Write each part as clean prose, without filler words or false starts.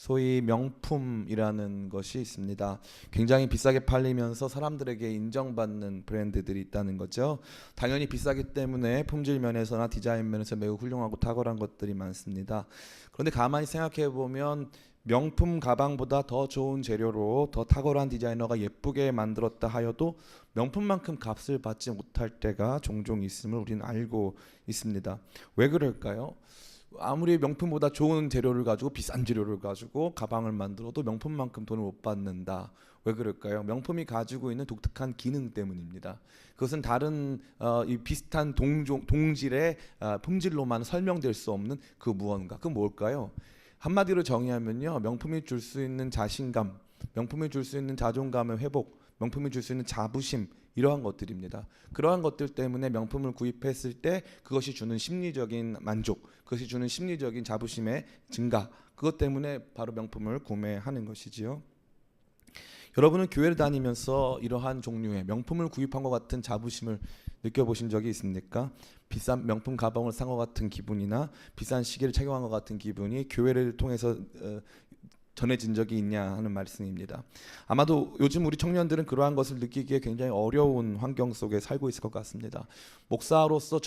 소위 명품이라는 것이 있습니다. 굉장히 비싸게 팔리면서 사람들에게 인정받는 브랜드들이 있다는 거죠. 당연히 비싸기 때문에 품질 면에서나 디자인 면에서 매우 훌륭하고 탁월한 것들이 많습니다. 그런데 가만히 생각해 보면 명품 가방보다 더 좋은 재료로 더 탁월한 디자이너가 예쁘게 만들었다 하여도 명품만큼 값을 받지 못할 때가 종종 있음을 우리는 알고 있습니다. 왜 그럴까요? 아무리 명품보다 좋은 재료를 가지고 비싼 재료를 가지고 가방을 만들어도 명품만큼 돈을 못 받는다. 왜 그럴까요? 명품이 가지고 있는 독특한 기능 때문입니다. 그것은 다른 이 비슷한 동질의 품질로만 설명될 수 없는 그 무언가. 그 뭘까요? 한마디로 정의하면요, 명품이 줄 수 있는 자신감, 명품이 줄 수 있는 자존감의 회복, 명품이 줄 수 있는 자부심, 이러한 것들입니다. 그러한 것들 때문에 명품을 구입했을 때 그것이 주는 심리적인 만족, 그것이 주는 심리적인 자부심의 증가, 그것 때문에 바로 명품을 구매하는 것이지요. 여러분은 교회를 다니면서 이러한 종류의 명품을 구입한 것 같은 자부심을 느껴보신 적이 있습니까? 비싼 명품 가방을 산 것 같은 기분이나 비싼 시계를 착용한 것 같은 기분이 교회를 통해서 전해진 적이 있냐 하는 말씀입니다. 아마도 요즘 우리 청년들은 그러한 것을 느끼기에 굉장히 어려운 환경 속에 살고 있을 것 같습니다. 목사로서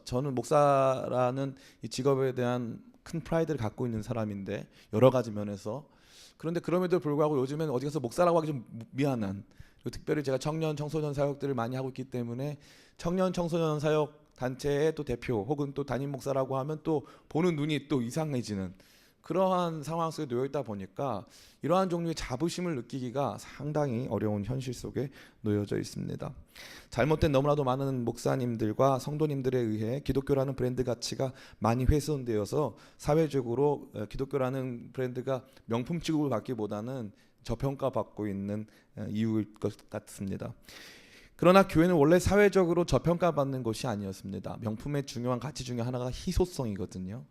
저는 목사라는 이 직업에 대한 큰 프라이드를 갖고 있는 사람인데 여러 가지 면에서, 그런데 그럼에도 불구하고 요즘엔 어디 가서 목사라고 하기 좀 미안한, 그리고 특별히 제가 청년 청소년 사역들을 많이 하고 있기 때문에 청년 청소년 사역 단체의 또 대표 혹은 또 담임 목사라고 하면 또 보는 눈이 또 이상해지는 그러한 상황 속에 놓여 있다 보니까 이러한 종류의 자부심을 느끼기가 상당히 어려운 현실 속에 놓여져 있습니다. 잘못된 너무나도 많은 목사님들과 성도님들에 의해 기독교라는 브랜드 가치가 많이 훼손되어서 사회적으로 기독교라는 브랜드가 명품 취급을 받기보다는 저평가받고 있는 이유일 것 같습니다. 그러나 교회는 원래 사회적으로 저평가받는 것이 아니었습니다. 명품의 중요한 가치 중에 하나가 희소성이거든요.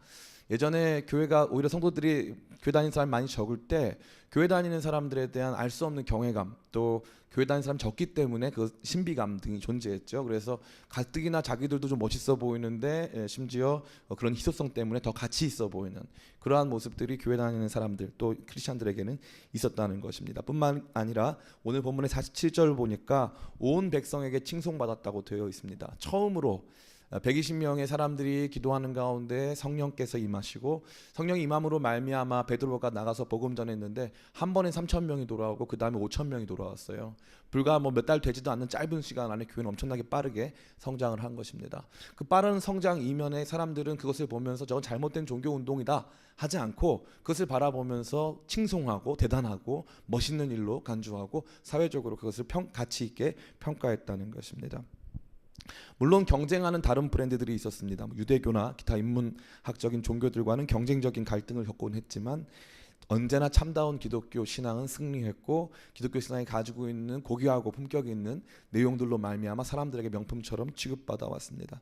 예전에 교회가 오히려 성도들이 교회 다니는 사람이 많이 적을 때 교회 다니는 사람들에 대한 알 수 없는 경외감, 또 교회 다니는 사람이 적기 때문에 그 신비감 등이 존재했죠. 그래서 가뜩이나 자기들도 좀 멋있어 보이는데 심지어 그런 희소성 때문에 더 가치 있어 보이는 그러한 모습들이 교회 다니는 사람들 또 크리스천들에게는 있었다는 것입니다. 뿐만 아니라 오늘 본문의 47절을 보니까 온 백성에게 칭송받았다고 되어 있습니다. 처음으로 120명의 사람들이 기도하는 가운데 성령께서 임하시고 성령이 임함으로 말미암아 베드로가 나가서 복음 전했는데 한 번에 3,000명이 돌아오고 그 다음에 5,000명이 돌아왔어요. 불과 뭐 몇 달 되지도 않는 짧은 시간 안에 교회는 엄청나게 빠르게 성장을 한 것입니다. 그 빠른 성장 이면에 사람들은 그것을 보면서 저건 잘못된 종교 운동이다 하지 않고 그것을 바라보면서 칭송하고 대단하고 멋있는 일로 간주하고 사회적으로 그것을 가치 있게 평가했다는 것입니다. 물론 경쟁하는 다른 브랜드들이 있었습니다. 유대교나 기타 인문학적인 종교들과는 경쟁적인 갈등을 겪곤 했지만 언제나 참다운 기독교 신앙은 승리했고 기독교 신앙이 가지고 있는 고귀하고 품격 있는 내용들로 말미암아 사람들에게 명품처럼 취급받아 왔습니다.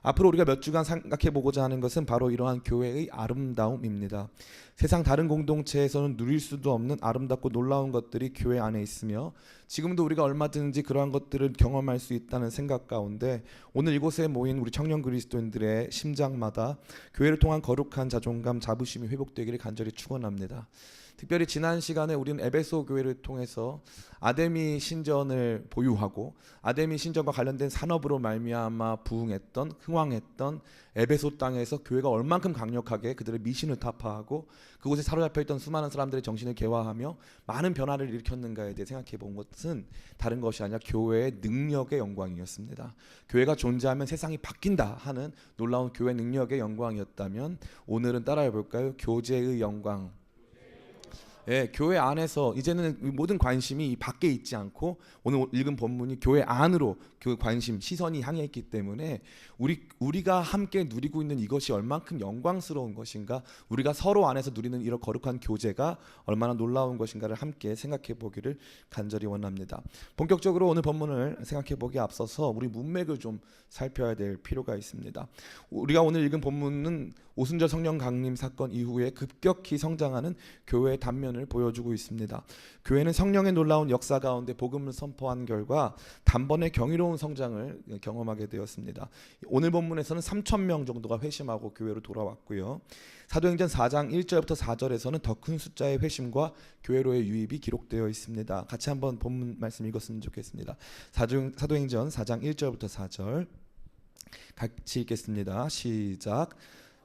앞으로 우리가 몇 주간 생각해 보고자 하는 것은 바로 이러한 교회의 아름다움입니다. 세상 다른 공동체에서는 누릴 수도 없는 아름답고 놀라운 것들이 교회 안에 있으며 지금도 우리가 얼마든지 그러한 것들을 경험할 수 있다는 생각 가운데 오늘 이곳에 모인 우리 청년 그리스도인들의 심장마다 교회를 통한 거룩한 자존감, 자부심이 회복되기를 간절히 축원합니다. 특별히 지난 시간에 우리는 에베소 교회를 통해서 아데미 신전을 보유하고 아데미 신전과 관련된 산업으로 말미암아 부흥했던 흥왕했던 에베소 땅에서 교회가 얼만큼 강력하게 그들의 미신을 타파하고 그곳에 사로잡혀 있던 수많은 사람들의 정신을 개화하며 많은 변화를 일으켰는가에 대해 생각해 본 것은 다른 것이 아니라 교회의 능력의 영광이었습니다. 교회가 존재하면 세상이 바뀐다 하는 놀라운 교회 능력의 영광이었다면 오늘은 따라해 볼까요? 교제의 영광. 예, 교회 안에서 이제는 모든 관심이 밖에 있지 않고 오늘 읽은 본문이 교회 안으로 그 관심, 시선이 향해 있기 때문에 우리가 함께 누리고 있는 이것이 얼만큼 영광스러운 것인가, 우리가 서로 안에서 누리는 이런 거룩한 교제가 얼마나 놀라운 것인가를 함께 생각해 보기를 간절히 원합니다. 본격적으로 오늘 본문을 생각해 보기에 앞서서 우리 문맥을 좀 살펴야 될 필요가 있습니다. 우리가 오늘 읽은 본문은 오순절 성령 강림 사건 이후에 급격히 성장하는 교회의 단면 면을 보여주고 있습니다. 교회는 성령의 놀라운 역사 가운데 복음을 선포한 결과 단번에 경이로운 성장을 경험하게 되었습니다. 오늘 본문에서는 3,000명 정도가 회심하고 교회로 돌아왔고요. 사도행전 4장 1절부터 4절에서는 더 큰 숫자의 회심과 교회로의 유입이 기록되어 있습니다. 같이 한번 본문 말씀 읽었으면 좋겠습니다. 사도행전 4장 1절부터 4절 같이 읽겠습니다. 시작.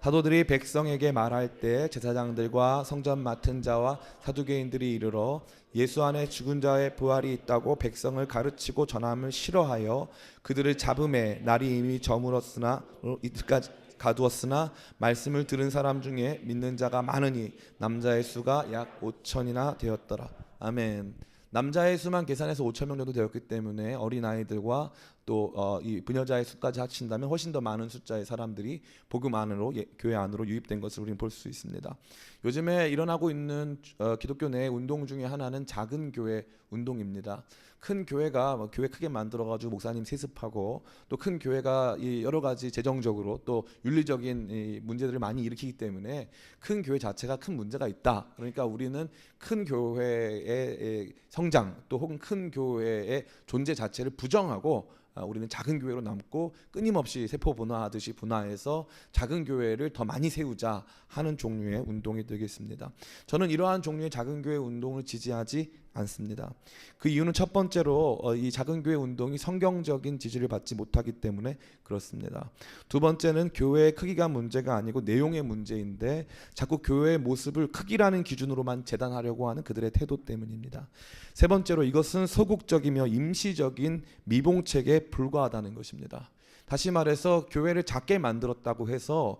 사도들이 백성에게 말할 때 제사장들과 성전 맡은 자와 사두개인들이 이르러 예수 안에 죽은 자의 부활이 있다고 백성을 가르치고 전함을 싫어하여 그들을 잡음에 날이 이미 저물었으나 이때까지 가두었으나 말씀을 들은 사람 중에 믿는 자가 많으니 남자의 수가 약 5천이나 되었더라. 아멘. 남자의 수만 계산해서 5천 명 정도 되었기 때문에 어린 아이들과 또 이 부녀자의 수까지 합친다면 훨씬 더 많은 숫자의 사람들이 복음 안으로 교회 안으로 유입된 것을 우리는 볼 수 있습니다. 요즘에 일어나고 있는 기독교 내 운동 중에 하나는 작은 교회 운동입니다. 큰 교회가 교회 크게 만들어가지고 목사님 세습하고 또 큰 교회가 이 여러 가지 재정적으로 또 윤리적인 이 문제들을 많이 일으키기 때문에 큰 교회 자체가 큰 문제가 있다. 그러니까 우리는 큰 교회의 성장 또 혹은 큰 교회의 존재 자체를 부정하고 우리는 작은 교회로 남고 끊임없이 세포 분화하듯이 분화해서 작은 교회를 더 많이 세우자 하는 종류의 운동이 되겠습니다. 저는 이러한 종류의 작은 교회 운동을 지지하지 않습니다. 그 이유는 첫 번째로 이 작은 교회 운동이 성경적인 지지를 받지 못하기 때문에 그렇습니다. 두 번째는 교회의 크기가 문제가 아니고 내용의 문제인데 자꾸 교회의 모습을 크기라는 기준으로만 재단하려고 하는 그들의 태도 때문입니다. 세 번째로 이것은 소극적이며 임시적인 미봉책에 불과하다는 것입니다. 다시 말해서 교회를 작게 만들었다고 해서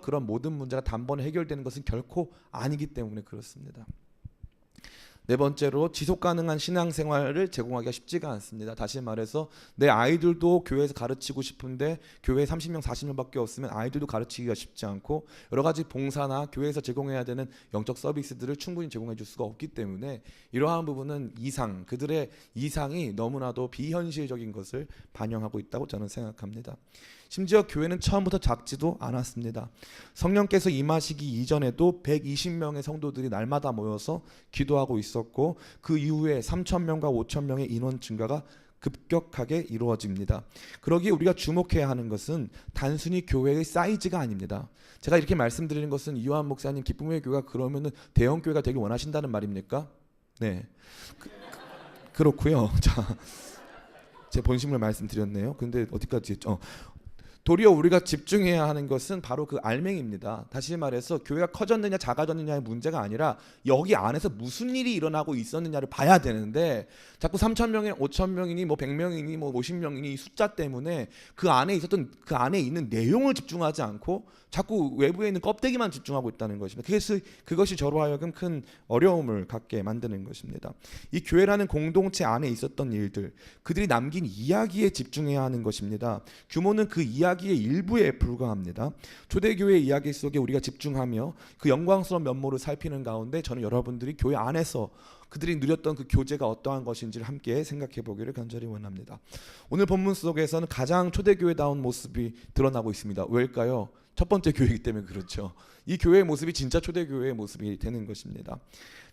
그런 모든 문제가 단번에 해결되는 것은 결코 아니기 때문에 그렇습니다. 네 번째로 지속 가능한 신앙생활을 제공하기가 쉽지가 않습니다. 다시 말해서 내 아이들도 교회에서 가르치고 싶은데 교회에 30명 40명밖에 없으면 아이들도 가르치기가 쉽지 않고 여러 가지 봉사나 교회에서 제공해야 되는 영적 서비스들을 충분히 제공해 줄 수가 없기 때문에 이러한 부분은 그들의 이상이 너무나도 비현실적인 것을 반영하고 있다고 저는 생각합니다. 심지어 교회는 처음부터 작지도 않았습니다. 성령께서 임하시기 이전에도 120명의 성도들이 날마다 모여서 기도하고 있었고 그 이후에 3,000명과 5,000명의 인원 증가가 급격하게 이루어집니다. 그러기에 우리가 주목해야 하는 것은 단순히 교회의 사이즈가 아닙니다. 제가 이렇게 말씀드리는 것은 이완 목사님 기쁨의 교회가 그러면은 대형 교회가 되길 원하신다는 말입니까? 네, 그렇고요. 자, 제 본심을 말씀드렸네요. 근데 어디까지 했죠? 도리어 우리가 집중해야 하는 것은 바로 그 알맹이입니다. 다시 말해서 교회가 커졌느냐 작아졌느냐의 문제가 아니라 여기 안에서 무슨 일이 일어나고 있었느냐를 봐야 되는데 자꾸 3,000명이 5,000명이니 뭐 100명이니 뭐 50명이니 이 숫자 때문에 그 안에 있는 내용을 집중하지 않고 자꾸 외부에 있는 껍데기만 집중하고 있다는 것입니다. 그것이 저로 하여금 큰 어려움을 갖게 만드는 것입니다. 이 교회라는 공동체 안에 있었던 일들, 그들이 남긴 이야기에 집중해야 하는 것입니다. 규모는 그 이야기의 일부에 불과합니다. 초대교회 이야기 속에 우리가 집중하며 그 영광스러운 면모를 살피는 가운데 저는 여러분들이 교회 안에서 그들이 누렸던 그 교제가 어떠한 것인지를 함께 생각해 보기를 간절히 원합니다. 오늘 본문 속에서는 가장 초대교회다운 모습이 드러나고 있습니다. 왜일까요? 첫 번째 교회이기 때문에 그렇죠. 이 교회의 모습이 진짜 초대교회의 모습이 되는 것입니다.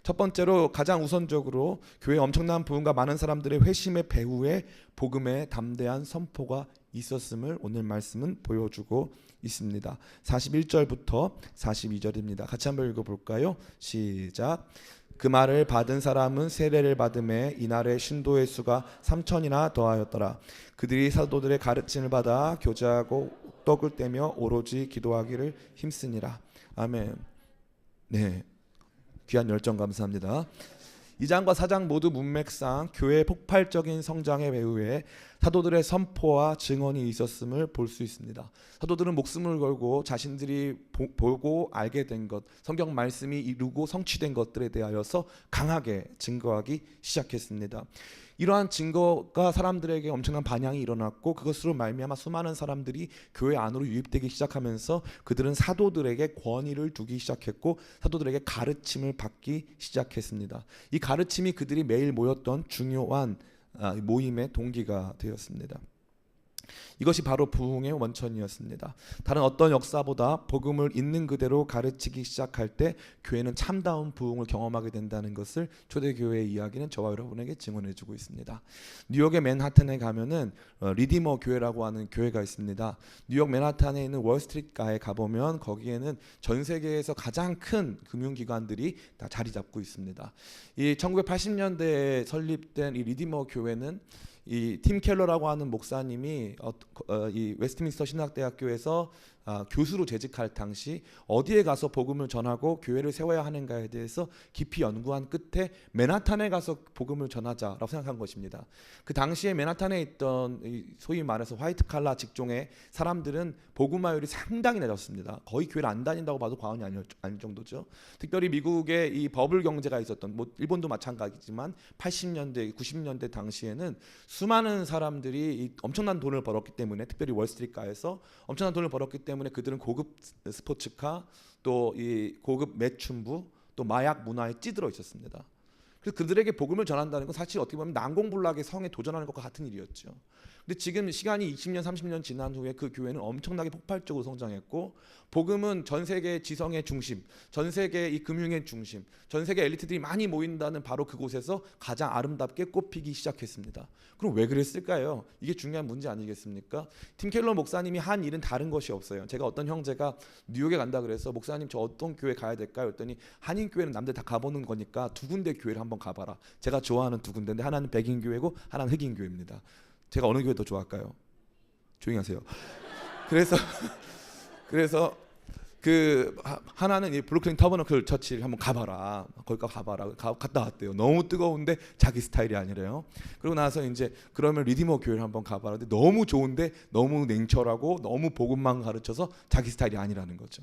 첫 번째로 가장 우선적으로 교회에 엄청난 부흥과 많은 사람들의 회심의 배후에 복음의 담대한 선포가 있었음을 오늘 말씀은 보여주고 있습니다. 41절부터 42절입니다. 같이 한번 읽어볼까요? 시작. 그 말을 받은 사람은 세례를 받음에 이날의 신도의 수가 3,000이나 더하였더라. 그들이 사도들의 가르침을 받아 교제하고 떡을 떼며 오로지 기도하기를 힘쓰니라. 아멘. 네, 귀한 열정 감사합니다. 2장과 4장 모두 문맥상 교회의 폭발적인 성장의 배후에 사도들의 선포와 증언이 있었음을 볼 수 있습니다. 사도들은 목숨을 걸고 자신들이 보고 알게 된 것, 성경 말씀이 이루고 성취된 것들에 대하여서 강하게 증거하기 시작했습니다. 이러한 증거가 사람들에게 엄청난 반향이 일어났고 그것으로 말미암아 수많은 사람들이 교회 안으로 유입되기 시작하면서 그들은 사도들에게 권위를 두기 시작했고 사도들에게 가르침을 받기 시작했습니다. 이 가르침이 그들이 매일 모였던 중요한 모임의 동기가 되었습니다. 이것이 바로 부흥의 원천이었습니다. 다른 어떤 역사보다 복음을 있는 그대로 가르치기 시작할 때 교회는 참다운 부흥을 경험하게 된다는 것을 초대교회의 이야기는 저와 여러분에게 증언해주고 있습니다. 뉴욕의 맨하탄에 가면은 리디머 교회라고 하는 교회가 있습니다. 뉴욕 맨하탄에 있는 월스트리트가에 가보면 거기에는 전 세계에서 가장 큰 금융기관들이 다 자리 잡고 있습니다. 이 1980년대에 설립된 이 리디머 교회는 이 팀 켈러라고 하는 목사님이 이 웨스트민스터 신학대학교에서 교수로 재직할 당시 어디에 가서 복음을 전하고 교회를 세워야 하는가에 대해서 깊이 연구한 끝에 맨하탄에 가서 복음을 전하자라고 생각한 것입니다. 그 당시에 맨하탄에 있던 소위 말해서 화이트 칼라 직종의 사람들은 복음화율이 상당히 낮았습니다. 거의 교회를 안 다닌다고 봐도 과언이 아닐 정도죠. 특별히 미국의 이 버블 경제가 있었던, 뭐 일본도 마찬가지지만 80년대, 90년대 당시에는 수많은 사람들이 엄청난 돈을 벌었기 때문에, 특별히 월스트리트가에서 엄청난 돈을 벌었기 때문에 그들은 고급 스포츠카, 또 이 고급 매춘부, 또 마약 문화에 찌들어 있었습니다. 그래서 그들에게 복음을 전한다는 건 사실 어떻게 보면 난공불락의 성에 도전하는 것과 같은 일이었죠. 근데 지금 시간이 20년, 30년 지난 후에 그 교회는 엄청나게 폭발적으로 성장했고, 복음은 전 세계 지성의 중심, 전 세계 이 금융의 중심, 전 세계 엘리트들이 많이 모인다는 바로 그곳에서 가장 아름답게 꽃피기 시작했습니다. 그럼 왜 그랬을까요? 이게 중요한 문제 아니겠습니까? 팀 켈러 목사님이 한 일은 다른 것이 없어요. 제가 어떤 형제가 뉴욕에 간다 그래서 목사님 저 어떤 교회 가야 될까요? 그랬더니 한인 교회는 남들 다 가보는 거니까 두 군데 교회를 한번 가봐라. 제가 좋아하는 두 군데인데 하나는 백인 교회고 하나는 흑인 교회입니다. 제가 어느 교회 더 좋아할까요? 조용히 하세요. 그래서 그 하나는 이 브루클린 터버너클 처치를 한번 가봐라. 거기가 가봐라. 갔다 왔대요. 너무 뜨거운데 자기 스타일이 아니래요. 그러고 나서 이제 그러면 리디머 교회를 한번 가봐라. 근데 너무 좋은데 너무 냉철하고 너무 복음만 가르쳐서 자기 스타일이 아니라는 거죠.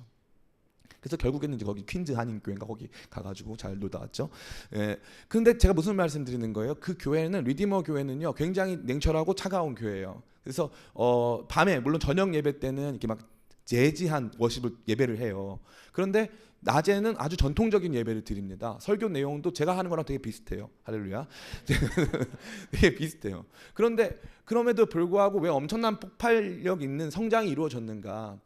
그래서 결국에는 이제 거기 퀸즈 한인교회인가 거기 가가지고 잘 놀다 왔죠. 예. 근데 제가 무슨 말씀드리는 거예요? 그 교회는 리디머 교회는요 굉장히 냉철하고 차가운 교회예요. 그래서 밤에 물론 저녁 예배 때는 이렇게 막 재즈한 워십을 예배를 해요. 그런데 낮에는 아주 전통적인 예배를 드립니다. 설교 내용도 제가 하는 거랑 되게 비슷해요. 할렐루야. 되게 비슷해요. 그런데 그럼에도 불구하고 왜 엄청난 폭발력 있는 성장이 이루어졌는가?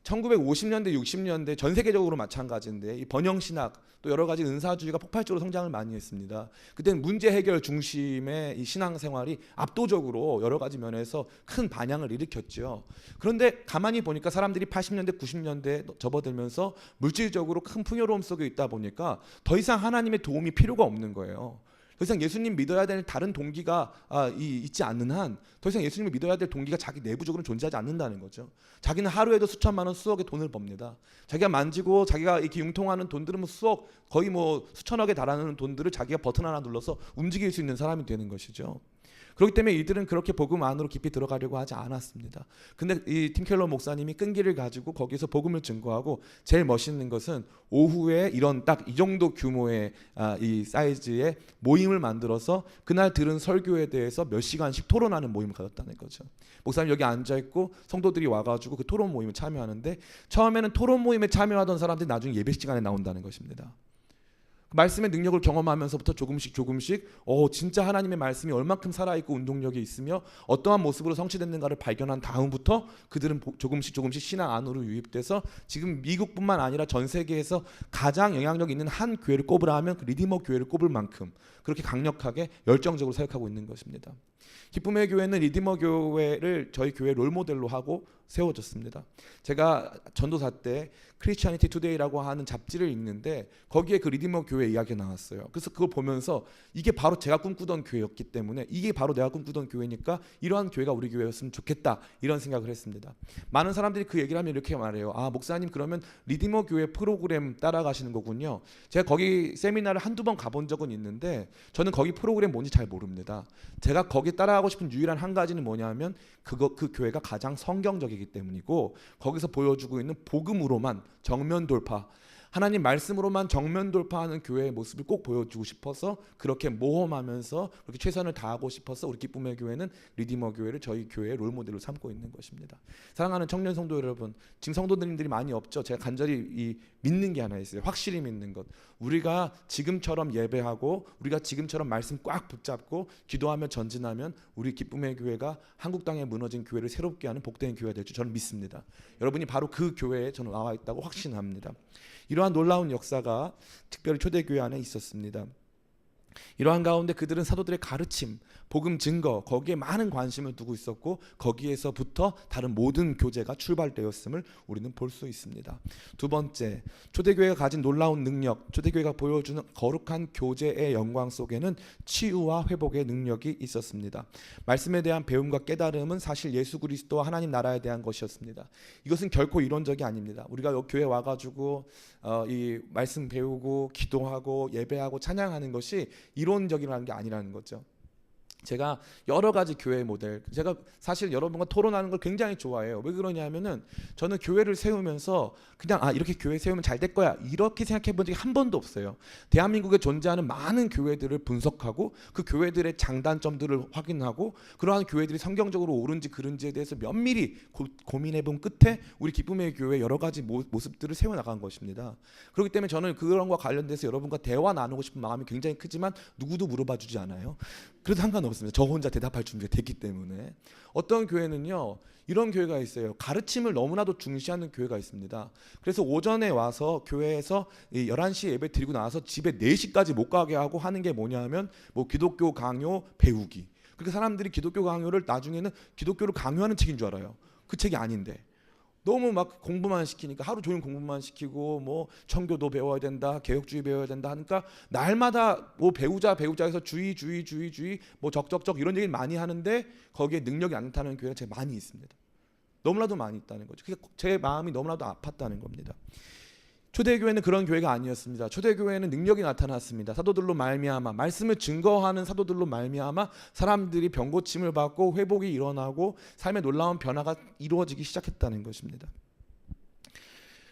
1950년대, 60년대 전 세계적으로 마찬가지인데 이 번영신학 또 여러 가지 은사주의가 폭발적으로 성장을 많이 했습니다. 그때는 문제 해결 중심의 이 신앙생활이 압도적으로 여러 가지 면에서 큰 반향을 일으켰죠. 그런데 가만히 보니까 사람들이 80년대, 90년대에 접어들면서 물질적으로 큰 풍요로움 속에 있다 보니까 더 이상 하나님의 도움이 필요가 없는 거예요. 더 이상 예수님 믿어야 될 다른 동기가 있지 않는 한 더 이상 예수님을 믿어야 될 동기가 자기 내부적으로 존재하지 않는다는 거죠. 자기는 하루에도 수천만 원, 수억의 돈을 법니다. 자기가 만지고 자기가 이렇게 융통하는 돈들은 뭐 수억, 거의 뭐 수천억에 달하는 돈들을 자기가 버튼 하나 눌러서 움직일 수 있는 사람이 되는 것이죠. 그렇기 때문에 이들은 그렇게 복음 안으로 깊이 들어가려고 하지 않았습니다. 근데 이 팀 켈러 목사님이 끈기를 가지고 거기서 복음을 증거하고, 제일 멋있는 것은 오후에 이런 딱 이 정도 규모의 이 사이즈의 모임을 만들어서 그날 들은 설교에 대해서 몇 시간씩 토론하는 모임을 가졌다는 거죠. 목사님 여기 앉아있고 성도들이 와가지고 그 토론 모임에 참여하는데, 처음에는 토론 모임에 참여하던 사람들이 나중에 예배 시간에 나온다는 것입니다. 말씀의 능력을 경험하면서부터 조금씩 진짜 하나님의 말씀이 얼만큼 살아있고 운동력이 있으며 어떠한 모습으로 성취됐는가를 발견한 다음부터 그들은 조금씩 신앙 안으로 유입돼서 지금 미국뿐만 아니라 전 세계에서 가장 영향력 있는 한 교회를 꼽으라 하면 그 리디머 교회를 꼽을 만큼 그렇게 강력하게 열정적으로 사역하고 있는 것입니다. 기쁨의 교회는 리디머 교회를 저희 교회 롤모델로 하고 세워졌습니다. 제가 전도사 때 크리스티애니티 투데이라고 하는 잡지를 읽는데 거기에 그 리디머 교회 이야기가 나왔어요. 그래서 그걸 보면서 이게 바로 제가 꿈꾸던 교회였기 때문에, 이게 바로 내가 꿈꾸던 교회니까 이러한 교회가 우리 교회였으면 좋겠다, 이런 생각을 했습니다. 많은 사람들이 그 얘기를 하면 이렇게 말해요. 아, 목사님 그러면 리디머 교회 프로그램 따라가시는 거군요. 제가 거기 세미나를 한두 번 가본 적은 있는데 저는 거기 프로그램 뭔지 잘 모릅니다. 제가 거기 따라가고 싶은 유일한 한 가지는 뭐냐면 그 교회가 가장 성경적이기 때문이고, 거기서 보여주고 있는 복음으로만 정면 돌파, 하나님 말씀으로만 정면 돌파하는 교회의 모습을 꼭 보여주고 싶어서 그렇게 모험하면서 그렇게 최선을 다하고 싶어서 우리 기쁨의 교회는 리디머 교회를 저희 교회의 롤모델로 삼고 있는 것입니다. 사랑하는 청년 성도 여러분, 지금 성도님들이 많이 없죠. 제가 간절히 믿는 게 하나 있어요. 확실히 믿는 것. 우리가 지금처럼 예배하고 우리가 지금처럼 말씀 꽉 붙잡고 기도하며 전진하면 우리 기쁨의 교회가 한국 땅에 무너진 교회를 새롭게 하는 복된 교회가 될 줄 저는 믿습니다. 여러분이 바로 그 교회에 저는 나와 있다고 확신합니다. 이러한 놀라운 역사가 특별히 초대교회 안에 있었습니다. 이러한 가운데 그들은 사도들의 가르침, 복음 증거, 거기에 많은 관심을 두고 있었고 거기에서부터 다른 모든 교제가 출발되었음을 우리는 볼 수 있습니다. 두 번째, 초대교회가 가진 놀라운 능력, 초대교회가 보여주는 거룩한 교제의 영광 속에는 치유와 회복의 능력이 있었습니다. 말씀에 대한 배움과 깨달음은 사실 예수 그리스도와 하나님 나라에 대한 것이었습니다. 이것은 결코 이론적이 아닙니다. 우리가 교회 와가지고 이 말씀 배우고 기도하고 예배하고 찬양하는 것이 이론적이라는 게 아니라는 거죠. 제가 여러 가지 교회 모델, 제가 사실 여러분과 토론하는 걸 굉장히 좋아해요. 왜 그러냐면은 저는 교회를 세우면서 그냥 이렇게 교회 세우면 잘 될 거야 이렇게 생각해 본 적이 한 번도 없어요. 대한민국에 존재하는 많은 교회들을 분석하고 그 교회들의 장단점들을 확인하고 그러한 교회들이 성경적으로 옳은지 그른지에 대해서 면밀히 고민해 본 끝에 우리 기쁨의 교회 여러 가지 모습들을 세워 나간 것입니다. 그렇기 때문에 저는 그런 것과 관련돼서 여러분과 대화 나누고 싶은 마음이 굉장히 크지만 누구도 물어봐 주지 않아요. 그래도 상관없습니다. 저 혼자 대답할 준비가 됐기 때문에. 어떤 교회는요, 이런 교회가 있어요. 가르침을 너무나도 중시하는 교회가 있습니다. 그래서 오전에 와서 교회에서 11시에 예배 드리고 나서 집에 4시까지 못 가게 하고 하는 게 뭐냐면 기독교 강요 배우기. 그렇게 사람들이 기독교 강요를 나중에는 기독교를 강요하는 책인 줄 알아요. 그 책이 아닌데. 너무 막 공부만 시키니까 하루 종일 공부만 시키고 청교도 배워야 된다, 개혁주의 배워야 된다 하니까 날마다 배우자 해서 주의 적적 이런 얘기를 많이 하는데 거기에 능력이 안 나타나는 교회가 제가 많이 있습니다. 너무나도 많이 있다는 거죠. 제 마음이 너무나도 아팠다는 겁니다. 초대교회는 그런 교회가 아니었습니다. 초대교회는 능력이 나타났습니다. 사도들로 말미암아 말씀을 증거하는 사도들로 말미암아 사람들이 병고침을 받고 회복이 일어나고 삶의 놀라운 변화가 이루어지기 시작했다는 것입니다.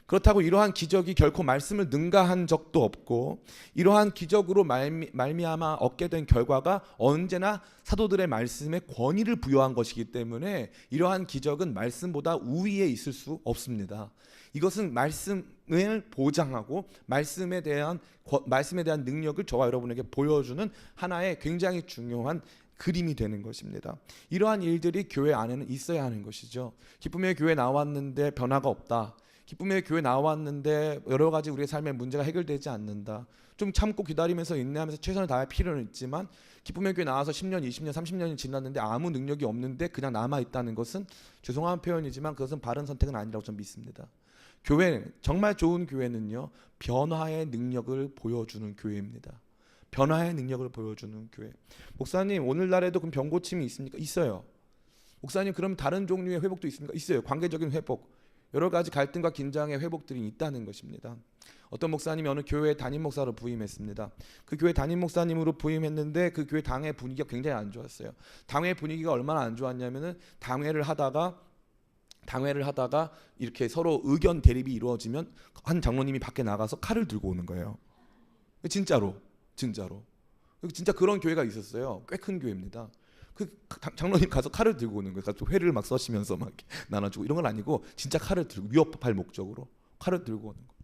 그렇다고 이러한 기적이 결코 말씀을 능가한 적도 없고 이러한 기적으로 말미암아 얻게 된 결과가 언제나 사도들의 말씀에 권위를 부여한 것이기 때문에 이러한 기적은 말씀보다 우위에 있을 수 없습니다. 이것은 말씀을 보장하고 말씀에 대한 능력을 저와 여러분에게 보여주는 하나의 굉장히 중요한 그림이 되는 것입니다. 이러한 일들이 교회 안에는 있어야 하는 것이죠. 기쁨의 교회 나왔는데 변화가 없다. 기쁨의 교회 나왔는데 여러 가지 우리의 삶의 문제가 해결되지 않는다. 좀 참고 기다리면서 인내하면서 최선을 다할 필요는 있지만 기쁨의 교회 나와서 10년, 20년, 30년이 지났는데 아무 능력이 없는데 그냥 남아있다는 것은 죄송한 표현이지만 그것은 바른 선택은 아니라고 저는 믿습니다. 교회, 정말 좋은 교회는요, 변화의 능력을 보여주는 교회입니다. 변화의 능력을 보여주는 교회. 목사님, 오늘날에도 그럼 병고침이 있습니까? 있어요. 목사님, 그럼 다른 종류의 회복도 있습니까? 있어요. 관계적인 회복, 여러 가지 갈등과 긴장의 회복들이 있다는 것입니다. 어떤 목사님이 어느 교회 담임 목사로 부임했습니다. 그 교회 담임 목사님으로 부임했는데 그 교회 당회 분위기가 굉장히 안 좋았어요. 당회 분위기가 얼마나 안 좋았냐면은 당회를 하다가 이렇게 서로 의견 대립이 이루어지면 한 장로님이 밖에 나가서 칼을 들고 오는 거예요. 진짜 그런 교회가 있었어요. 꽤 큰 교회입니다. 그 장로님 가서 칼을 들고 오는 거예요. 그래서 회를 막 써시면서 막 나눠주고 이런 건 아니고 진짜 칼을 들고 위협할 목적으로 칼을 들고 오는 거.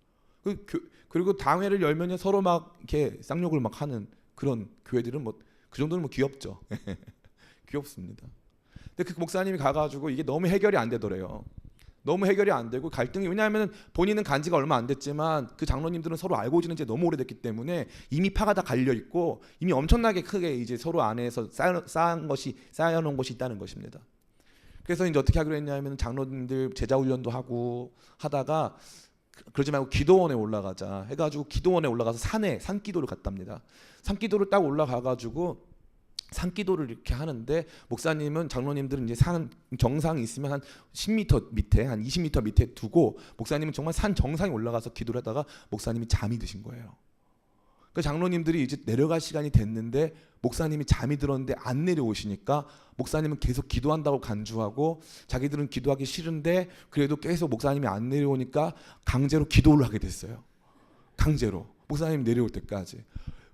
그리고 당회를 열면 서로 막 이렇게 쌍욕을 막 하는 그런 교회들은 그 정도는 귀엽죠. 귀엽습니다. 근데 그 목사님이 가가지고 이게 너무 해결이 안 되더래요. 너무 해결이 안 되고 갈등이, 왜냐하면 본인은 간 지가 얼마 안 됐지만 그 장로님들은 서로 알고 지낸 지 너무 오래됐기 때문에 이미 파가 다 갈려 있고 이미 엄청나게 크게 이제 서로 안에서 쌓여놓은 것이 있다는 것입니다. 그래서 이제 어떻게 하기로 했냐면 장로님들 제자 훈련도 하고 하다가 그러지 말고 기도원에 올라가자 해가지고 기도원에 올라가서 산기도를 갔답니다. 산기도를 딱 올라가가지고 산기도를 이렇게 하는데 목사님은 장로님들은 이제 산 정상이 있으면 한 10m 밑에 한 20m 밑에 두고 목사님은 정말 산 정상에 올라가서 기도를 하다가 목사님이 잠이 드신 거예요. 그 장로님들이 이제 내려갈 시간이 됐는데 목사님이 잠이 들었는데 안 내려오시니까 목사님은 계속 기도한다고 간주하고 자기들은 기도하기 싫은데 그래도 계속 목사님이 안 내려오니까 강제로 기도를 하게 됐어요. 강제로 목사님 내려올 때까지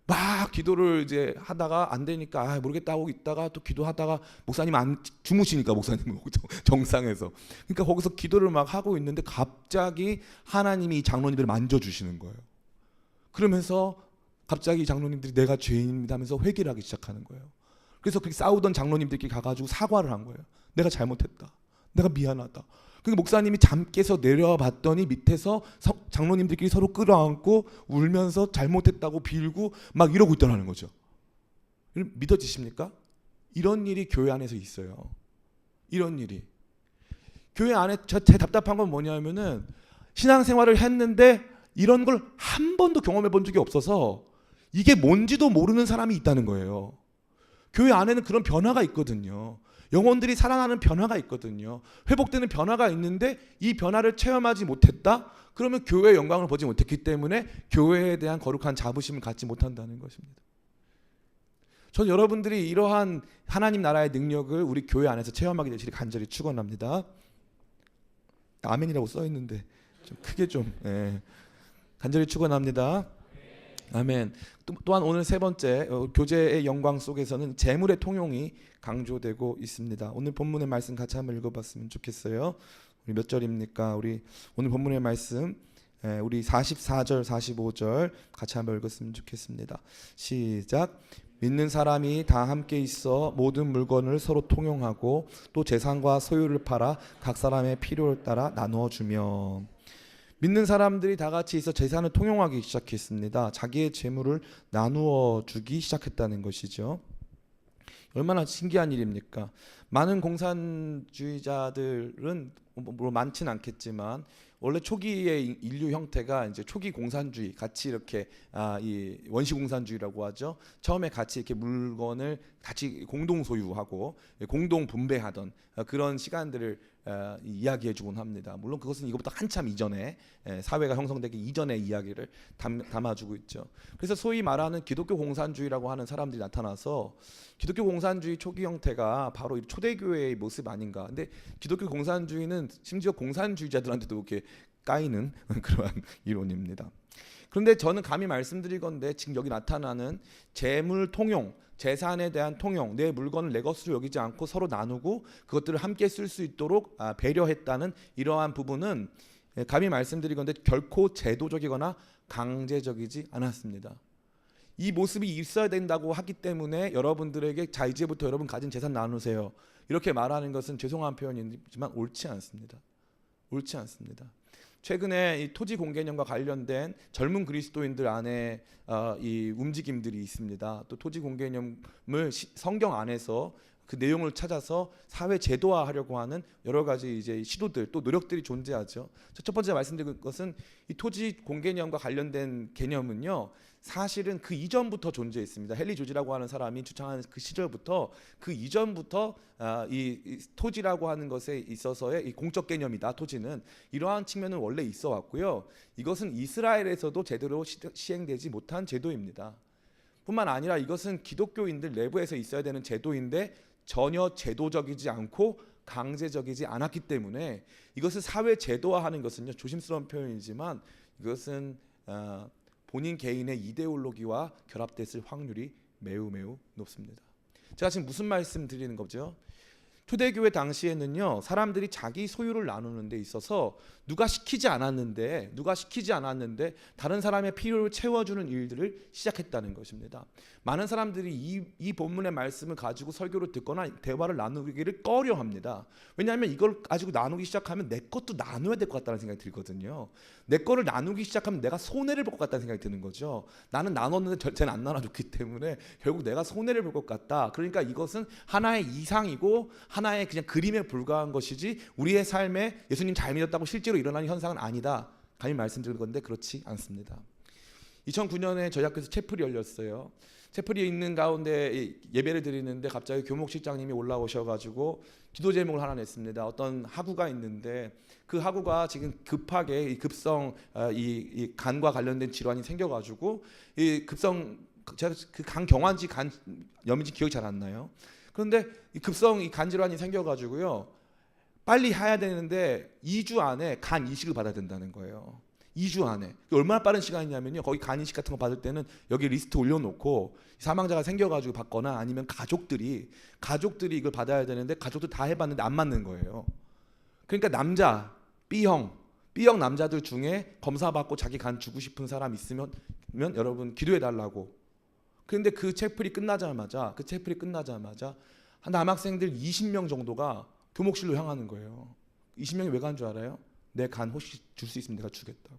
막 기도를 이제 하다가 안 되니까 모르겠다 하고 있다가 또 기도하다가 목사님 안 주무시니까 목사님 정상에서 그러니까 거기서 기도를 막 하고 있는데 갑자기 하나님이 이 장로님들을 만져주시는 거예요. 그러면서 갑자기 장로님들이 내가 죄인입니다 하면서 회개를 하기 시작하는 거예요. 그래서 그렇게 싸우던 장로님들끼리 가가지고 사과를 한 거예요. 내가 잘못했다. 내가 미안하다. 그러니까 목사님이 잠 깨서 내려와 봤더니 밑에서 장로님들끼리 서로 끌어안고 울면서 잘못했다고 빌고 막 이러고 있더라는 거죠. 믿어지십니까? 이런 일이 교회 안에서 있어요. 이런 일이. 교회 안에 제 답답한 건 뭐냐면은 신앙생활을 했는데 이런 걸 한 번도 경험해 본 적이 없어서 이게 뭔지도 모르는 사람이 있다는 거예요. 교회 안에는 그런 변화가 있거든요. 영혼들이 살아나는 변화가 있거든요. 회복되는 변화가 있는데 이 변화를 체험하지 못했다? 그러면 교회의 영광을 보지 못했기 때문에 교회에 대한 거룩한 자부심을 갖지 못한다는 것입니다. 전 여러분들이 이러한 하나님 나라의 능력을 우리 교회 안에서 체험하게 되시길 간절히 축원합니다. 아멘이라고 써 있는데 좀 크게 좀 간절히 축원합니다. 아멘. 또한 오늘 세 번째 교제의 영광 속에서는 재물의 통용이 강조되고 있습니다. 오늘 본문의 말씀 같이 한번 읽어봤으면 좋겠어요. 우리 몇 절입니까? 우리 오늘 본문의 말씀 우리 44절 45절 같이 한번 읽었으면 좋겠습니다. 시작. 믿는 사람이 다 함께 있어 모든 물건을 서로 통용하고 또 재산과 소유를 팔아 각 사람의 필요를 따라 나누어 주며. 믿는 사람들이 다 같이 있어 재산을 통용하기 시작했습니다. 자기의 재물을 나누어 주기 시작했다는 것이죠. 얼마나 신기한 일입니까? 많은 공산주의자들은 물론 많지는 않겠지만 원래 초기의 인류 형태가 이제 초기 공산주의, 같이 이렇게 이 원시 공산주의라고 하죠. 처음에 같이 이렇게 물건을 같이 공동 소유하고 공동 분배하던 그런 시간들을 이야기해주곤 합니다. 물론 그것은 이것보다 한참 이전에 사회가 형성되기 이전의 이야기를 담아주고 있죠. 그래서 소위 말하는 기독교 공산주의라고 하는 사람들이 나타나서 기독교 공산주의 초기 형태가 바로 초대교회의 모습 아닌가. 근데 기독교 공산주의는 심지어 공산주의자들한테도 이렇게 까이는 그러한 이론입니다. 그런데 저는 감히 말씀드릴 건데 지금 여기 나타나는 재물 통용, 재산에 대한 통용, 내 물건을 내 것으로 여기지 않고 서로 나누고 그것들을 함께 쓸 수 있도록 배려했다는 이러한 부분은 감히 말씀드릴 건데 결코 제도적이거나 강제적이지 않았습니다. 이 모습이 있어야 된다고 하기 때문에 여러분들에게 자 이제부터 여러분 가진 재산 나누세요 이렇게 말하는 것은 죄송한 표현이지만 옳지 않습니다. 옳지 않습니다. 최근에 이 토지 공개념과 관련된 젊은 그리스도인들 안에 이 움직임들이 있습니다. 또 토지 공개념을 성경 안에서 그 내용을 찾아서 사회 제도화하려고 하는 여러 가지 이제 시도들 또 노력들이 존재하죠. 첫 번째 말씀드릴 것은 이 토지 공개념과 관련된 개념은요. 사실은 그 이전부터 존재했습니다. 헨리 조지라고 하는 사람이 주창하는 그 시절부터 그 이전부터 이 토지라고 하는 것에 있어서의 이 공적 개념이다. 토지는 이러한 측면은 원래 있어 왔고요. 이것은 이스라엘에서도 제대로 시행되지 못한 제도입니다. 뿐만 아니라 이것은 기독교인들 내부에서 있어야 되는 제도인데 전혀 제도적이지 않고 강제적이지 않았기 때문에 이것을 사회 제도화하는 것은요. 조심스러운 표현이지만 이것은 본인 개인의 이데올로기와 결합됐을 확률이 매우 높습니다. 제가 지금 무슨 말씀 드리는 거죠? 초대교회 당시에는요. 사람들이 자기 소유를 나누는 데 있어서 누가 시키지 않았는데 다른 사람의 필요를 채워주는 일들을 시작했다는 것입니다. 많은 사람들이 이 본문의 말씀을 가지고 설교를 듣거나 대화를 나누기를 꺼려합니다. 왜냐하면 이걸 가지고 나누기 시작하면 내 것도 나눠야 될 것 같다는 생각이 들거든요. 내 거를 나누기 시작하면 내가 손해를 볼 것 같다는 생각이 드는 거죠. 나는 나눴는데 쟤는 안 나눠줬기 때문에 결국 내가 손해를 볼 것 같다. 그러니까 이것은 하나의 이상이고 하나의 그냥 그림에 불과한 것이지 우리의 삶에 예수님 잘 믿었다고 실제로 일어나는 현상은 아니다. 감히 말씀드릴 건데 그렇지 않습니다. 2009년에 저희 학교에서 채플이 열렸어요. 채플이 있는 가운데 예배를 드리는데 갑자기 교목실장님이 올라오셔가지고 기도 제목을 하나 냈습니다. 어떤 학우가 있는데 그 학우가 지금 급하게 급성 이 간과 관련된 질환이 생겨가지고 이 급성 제가 그 강경화인지 간염인지 기억이 잘 안 나요. 그런데 이 급성 이 간 질환이 생겨가지고요. 빨리 해야 되는데 2주 안에 간 이식을 받아야 된다는 거예요. 2주 안에. 얼마나 빠른 시간이냐면요. 거기 간이식 같은 거 받을 때는 여기 리스트 올려놓고 사망자가 생겨가지고 받거나 아니면 가족들이 이걸 받아야 되는데 가족들 다 해봤는데 안 맞는 거예요. 그러니까 남자 B형 남자들 중에 검사 받고 자기 간 주고 싶은 사람 있으면 여러분 기도해 달라고. 그런데 그 체플이 끝나자마자 한 남학생들 20명 정도가 교목실로 향하는 거예요. 20명이 왜 간 줄 알아요? 내 간 혹시 줄 수 있으면 내가 주겠다고.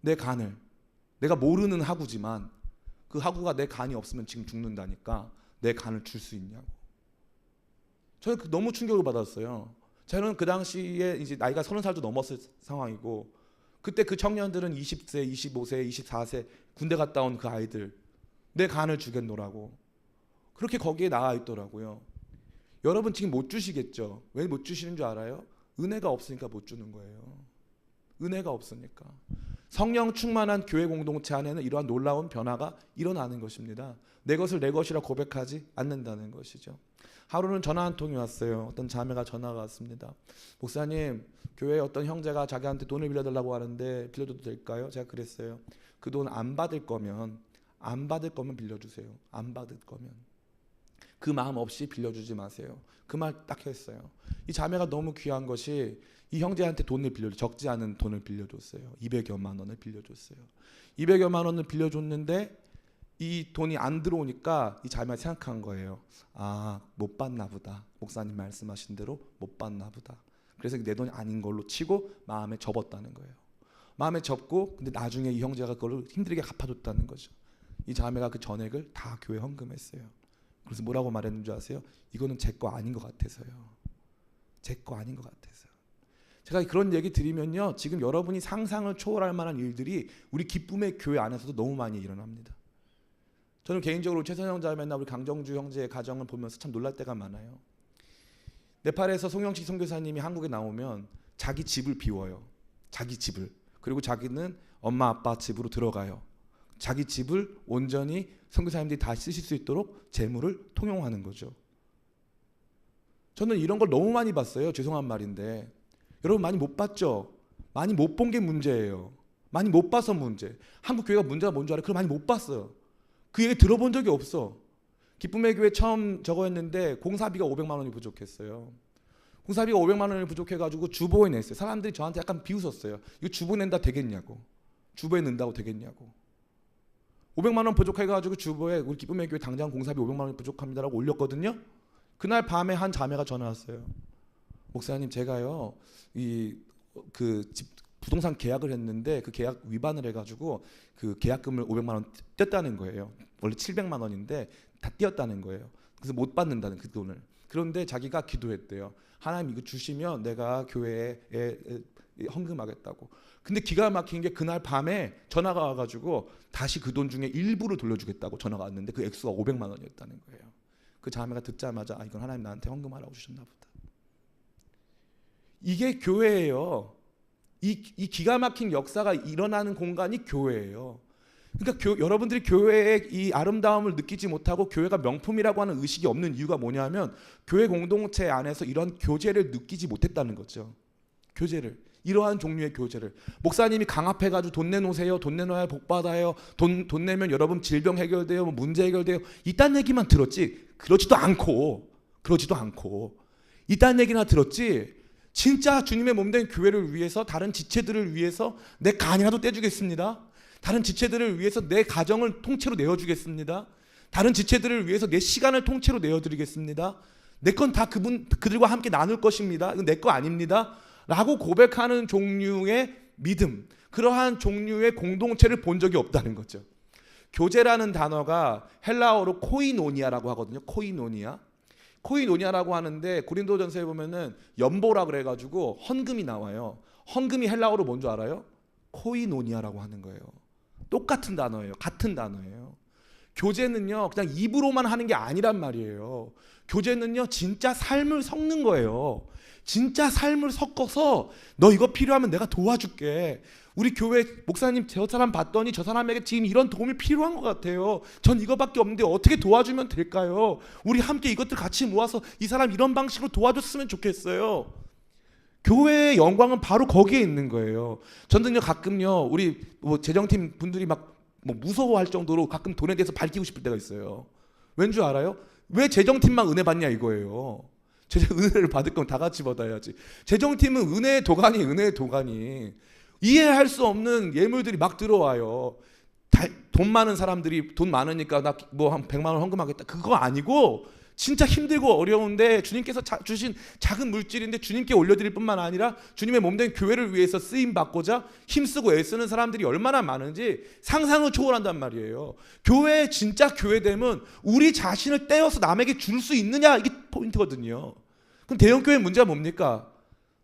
내 간을 내가 모르는 학우지만 그 학우가 내 간이 없으면 지금 죽는다니까 내 간을 줄 수 있냐고. 저는 너무 충격을 받았어요. 저는 그 당시에 이제 나이가 30살도 넘었을 상황이고 그때 그 청년들은 20세, 25세, 24세 군대 갔다 온 그 아이들 내 간을 주겠노라고 그렇게 거기에 나와 있더라고요. 여러분 지금 못 주시겠죠? 왜 못 주시는 줄 알아요? 은혜가 없으니까 못 주는 거예요. 은혜가 없으니까. 성령 충만한 교회 공동체 안에는 이러한 놀라운 변화가 일어나는 것입니다. 내 것을 내 것이라 고백하지 않는다는 것이죠. 하루는 전화 한 통이 왔어요. 어떤 자매가 전화가 왔습니다. 목사님, 교회 어떤 형제가 자기한테 돈을 빌려달라고 하는데 빌려줘도 될까요? 제가 그랬어요. 그 돈 안 받을 거면 빌려주세요. 안 받을 거면. 그 마음 없이 빌려주지 마세요. 그 말 딱 했어요. 이 자매가 너무 귀한 것이 이 형제한테 적지 않은 돈을 빌려줬어요. 200여만 원을 빌려줬어요. 200여만 원을 빌려줬는데 이 돈이 안 들어오니까 이 자매가 생각한 거예요. 아, 못 받나 보다. 목사님 말씀하신 대로 못 받나 보다. 그래서 내 돈이 아닌 걸로 치고 마음에 접었다는 거예요. 마음에 접고 근데 나중에 이 형제가 그걸 힘들게 갚아줬다는 거죠. 이 자매가 그 전액을 다 교회 헌금했어요. 그래서 뭐라고 말했는지 아세요? 이거는 제 거 아닌 것 같아서요. 제 거 아닌 것 같아서요. 제가 그런 얘기 드리면요, 지금 여러분이 상상을 초월할 만한 일들이 우리 기쁨의 교회 안에서도 너무 많이 일어납니다. 저는 개인적으로 최선영 자매나 우리 강정주 형제의 가정을 보면서 참 놀랄 때가 많아요. 네팔에서 송영식 선교사님이 한국에 나오면 자기 집을 비워요. 자기 집을. 그리고 자기는 엄마 아빠 집으로 들어가요. 자기 집을 온전히 선교사님들이 다 쓰실 수 있도록 재물을 통용하는 거죠. 저는 이런 걸 너무 많이 봤어요. 죄송한 말인데 여러분 많이 못 봤죠? 많이 못 본 게 문제예요. 많이 못 봐서 문제. 한국 교회가 문제가 뭔 줄 알아요? 그걸 많이 못 봤어요. 그 얘기 들어본 적이 없어. 기쁨의 교회 처음 저거 했는데 공사비가 500만 원이 부족했어요. 공사비가 500만 원이 부족해가지고 주보에 냈어요. 사람들이 저한테 약간 비웃었어요. 이거 주보 낸다 되겠냐고. 주보에 넣는다고 되겠냐고. 500만 원 부족해가지고 주보에 우리 기쁨의 교회 당장 공사비 500만 원이 부족합니다라고 올렸거든요. 그날 밤에 한 자매가 전화 왔어요. 목사님, 제가요 부동산 계약을 했는데 그 계약 위반을 해가지고 그 계약금을 500만 원 뗐다는 거예요. 원래 700만 원인데 다 떼었다는 거예요. 그래서 못 받는다는 그 돈을. 그런데 자기가 기도했대요. 하나님 이거 주시면 내가 교회에 헌금하겠다고. 근데 기가 막힌 게 그날 밤에 전화가 와가지고 다시 그 돈 중에 일부를 돌려주겠다고 전화가 왔는데 그 액수가 500만 원이었다는 거예요. 그 자매가 듣자마자 이건 하나님 나한테 헌금하라고 주셨나 보다. 이게 교회예요. 이 기가 막힌 역사가 일어나는 공간이 교회예요. 그러니까 여러분들이 교회의 이 아름다움을 느끼지 못하고 교회가 명품이라고 하는 의식이 없는 이유가 뭐냐면 교회 공동체 안에서 이런 교제를 느끼지 못했다는 거죠. 교제를. 이러한 종류의 교제를. 목사님이 강압해가지고 돈 내놓으세요. 돈 내놔야 복 받아요. 돈 내면 여러분 질병 해결돼요. 문제 해결돼요. 이딴 얘기만 들었지. 그러지도 않고 이딴 얘기나 들었지. 진짜 주님의 몸된 교회를 위해서 다른 지체들을 위해서 내 간이라도 떼주겠습니다. 다른 지체들을 위해서 내 가정을 통째로 내어주겠습니다. 다른 지체들을 위해서 내 시간을 통째로 내어드리겠습니다. 내 건 다 그들과 함께 나눌 것입니다. 이건 내 거 아닙니다. 라고 고백하는 종류의 믿음, 그러한 종류의 공동체를 본 적이 없다는 거죠. 교제라는 단어가 헬라어로 코이노니아라고 하거든요. 코이노니아라고 하는데 고린도전서에 보면은 연보라 그래가지고 헌금이 나와요. 헌금이 헬라어로 뭔 줄 알아요? 코이노니아라고 하는 거예요. 똑같은 단어예요. 같은 단어예요. 교제는요 그냥 입으로만 하는 게 아니란 말이에요. 교제는요 진짜 삶을 섞는 거예요. 진짜 삶을 섞어서 너 이거 필요하면 내가 도와줄게. 우리 교회 목사님 저 사람 봤더니 저 사람에게 지금 이런 도움이 필요한 것 같아요. 전 이거밖에 없는데 어떻게 도와주면 될까요? 우리 함께 이것들 같이 모아서 이 사람 이런 방식으로 도와줬으면 좋겠어요. 교회의 영광은 바로 거기에 있는 거예요. 저는요 가끔요 우리 뭐 재정팀 분들이 막 뭐 무서워할 정도로 가끔 돈에 대해서 밝히고 싶을 때가 있어요. 왠 줄 알아요? 왜 재정팀만 은혜 받냐 이거예요. 은혜를 받을 거면 다 같이 받아야지. 재정팀은 은혜의 도가니, 은혜의 도가니. 이해할 수 없는 예물들이 막 들어와요. 돈 많은 사람들이 돈 많으니까 나 뭐 한 100만 원 헌금하겠다. 그거 아니고 진짜 힘들고 어려운데 주님께서 주신 작은 물질인데 주님께 올려드릴 뿐만 아니라 주님의 몸된 교회를 위해서 쓰임받고자 힘쓰고 애쓰는 사람들이 얼마나 많은지 상상을 초월한단 말이에요. 교회의 진짜 교회됨은 우리 자신을 떼어서 남에게 줄 수 있느냐, 이게 포인트거든요. 그럼 대형교회 문제가 뭡니까?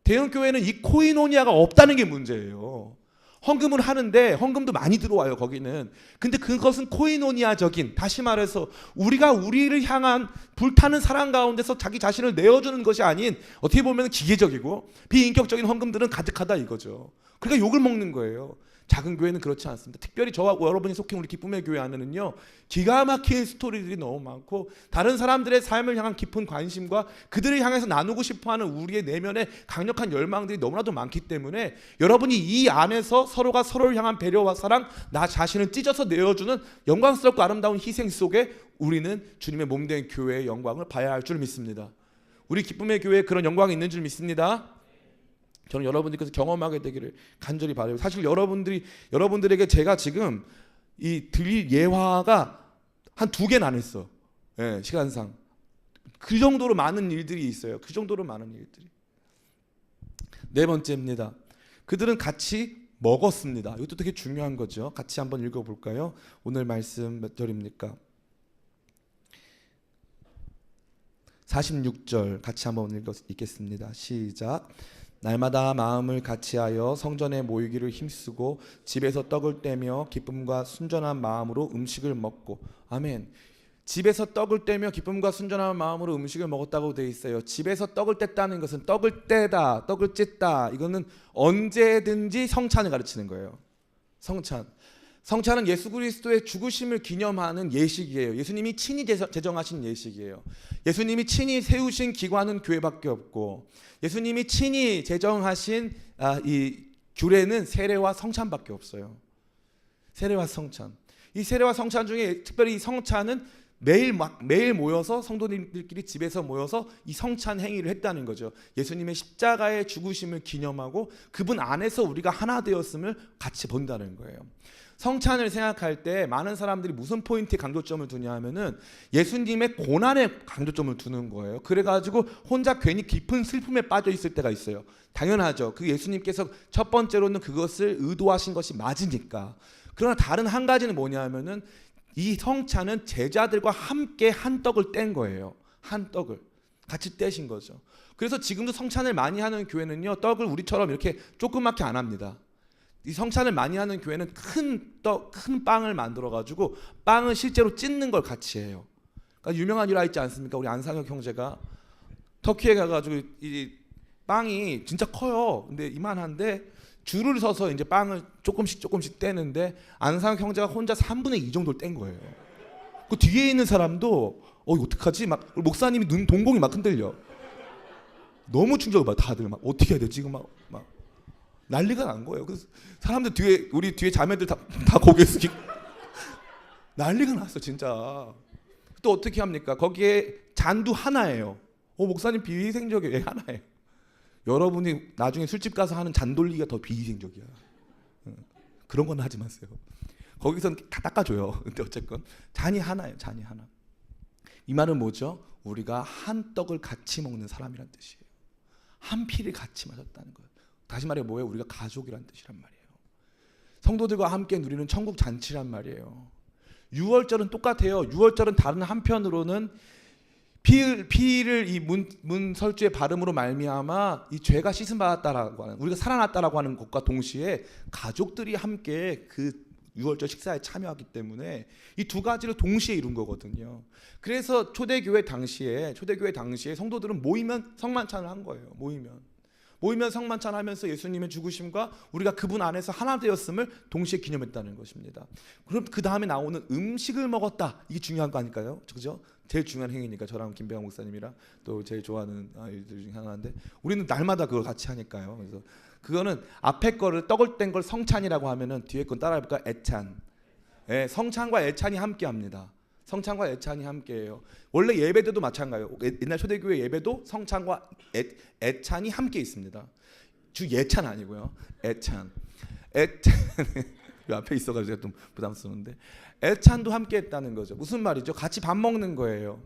대형교회는 이 코이노니아가 없다는 게 문제예요. 헌금을 하는데 헌금도 많이 들어와요 거기는. 근데 그것은 코이노니아적인, 다시 말해서 우리가 우리를 향한 불타는 사랑 가운데서 자기 자신을 내어주는 것이 아닌 어떻게 보면 기계적이고 비인격적인 헌금들은 가득하다 이거죠. 그러니까 욕을 먹는 거예요. 작은 교회는 그렇지 않습니다. 특별히 저와 여러분이 속해 우리 기쁨의 교회 안에는요 기가 막힌 스토리들이 너무 많고 다른 사람들의 삶을 향한 깊은 관심과 그들을 향해서 나누고 싶어하는 우리의 내면의 강력한 열망들이 너무나도 많기 때문에 여러분이 이 안에서 서로가 서로를 향한 배려와 사랑, 나 자신을 찢어서 내어주는 영광스럽고 아름다운 희생 속에 우리는 주님의 몸된 교회의 영광을 봐야 할 줄 믿습니다. 우리 기쁨의 교회에 그런 영광이 있는 줄 믿습니다. 저는 여러분들께서 경험하게 되기를 간절히 바라요. 사실 여러분들에게 제가 지금 이 드릴 예화가 한 2개는 안 했어. 예, 시간상. 그 정도로 많은 일들이 있어요. 그 정도로 많은 일들이. 4번째입니다. 그들은 같이 먹었습니다. 이것도 되게 중요한 거죠. 같이 한번 읽어볼까요? 오늘 말씀 몇 절입니까? 46절 같이 한번 읽겠습니다. 시작. 날마다 마음을 같이하여 성전에 모이기를 힘쓰고 집에서 떡을 떼며 기쁨과 순전한 마음으로 음식을 먹고. 아멘. 집에서 떡을 떼며 기쁨과 순전한 마음으로 음식을 먹었다고 되어 있어요. 집에서 떡을 뗐다는 것은 떡을 떼다, 떡을 찢다, 이거는 언제든지 성찬을 가르치는 거예요. 성찬은 예수 그리스도의 죽으심을 기념하는 예식이에요. 예수님이 친히 제정하신 예식이에요. 예수님이 친히 세우신 기관은 교회밖에 없고 예수님이 친히 제정하신 이 규례는 세례와 성찬밖에 없어요. 세례와 성찬. 이 세례와 성찬 중에 특별히 이 성찬은 매일 모여서 성도님들끼리 집에서 모여서 이 성찬 행위를 했다는 거죠. 예수님의 십자가의 죽으심을 기념하고 그분 안에서 우리가 하나 되었음을 같이 본다는 거예요. 성찬을 생각할 때 많은 사람들이 무슨 포인트에 강조점을 두냐 하면은 예수님의 고난에 강조점을 두는 거예요. 그래가지고 혼자 괜히 깊은 슬픔에 빠져 있을 때가 있어요. 당연하죠. 그 예수님께서 첫 번째로는 그것을 의도하신 것이 맞으니까. 그러나 다른 한 가지는 뭐냐 하면은 이 성찬은 제자들과 함께 한 떡을 뗀 거예요. 한 떡을 같이 떼신 거죠. 그래서 지금도 성찬을 많이 하는 교회는요 떡을 우리처럼 이렇게 조그맣게 안 합니다. 이 성찬을 많이 하는 교회는 큰 빵을 만들어 가지고 빵을 실제로 찢는 걸 같이 해요. 그러니까 유명한 일화 있지 않습니까? 우리 안상혁 형제가 터키에 가가지고 이 빵이 진짜 커요. 근데 이만한데 줄을 서서 이제 빵을 조금씩 떼는데 안상혁 형제가 혼자 3분의 2 정도를 뗀 거예요. 그 뒤에 있는 사람도 이거 어떡하지? 막 목사님이 동공이 막 흔들려. 너무 충격을 받아. 다들 막 어떻게 해야 되지? 지금 막 난리가 난 거예요. 그래서 사람들 우리 뒤에 자매들 다 고개 숙이고 난리가 났어 진짜. 또 어떻게 합니까? 거기에 잔도 하나예요. 목사님 비위생적이에요. 하나예요. 여러분이 나중에 술집 가서 하는 잔 돌리기가 더 비위생적이야. 그런 건 하지 마세요. 거기서는 다 닦아줘요. 근데 어쨌건 잔이 하나예요. 잔이 하나. 이 말은 뭐죠? 우리가 한 떡을 같이 먹는 사람이란 뜻이에요. 한 피를 같이 마셨다는 거예요. 다시 말해 뭐예요? 우리가 가족이란 뜻이란 말이에요. 성도들과 함께 누리는 천국 잔치란 말이에요. 유월절은 똑같아요. 유월절은 다른 한편으로는 피를 이 문설주의 발음으로 말미암아 이 죄가 씻음 받았다라고 하는, 우리가 살아났다라고 하는 것과 동시에 가족들이 함께 그 유월절 식사에 참여하기 때문에 이 두 가지를 동시에 이룬 거거든요. 그래서 초대교회 당시에 성도들은 모이면 성만찬을 한 거예요. 모이면 성만찬 하면서 예수님의 죽으심과 우리가 그분 안에서 하나 되었음을 동시에 기념했다는 것입니다. 그럼 그 다음에 나오는 음식을 먹었다. 이게 중요한 거 아닐까요? 그죠? 제일 중요한 행위니까 저랑 김배영 목사님이랑 또 제일 좋아하는 일들 중에 하나인데 우리는 날마다 그걸 같이 하니까요. 그래서 그거는 앞에 거를 떡을 뗀 걸 성찬이라고 하면은 뒤에 건 따라해볼까? 애찬. 예, 성찬과 애찬이 함께합니다. 성찬과 애찬이 함께해요. 원래 예배 때도 마찬가지예요. 옛날 초대교회 예배도 성찬과 애찬이 함께 있습니다. 주 예찬 아니고요. 애찬. 애찬 앞에 있어가지고 좀 부담스러운데 애찬도 함께했다는 거죠. 무슨 말이죠? 같이 밥 먹는 거예요.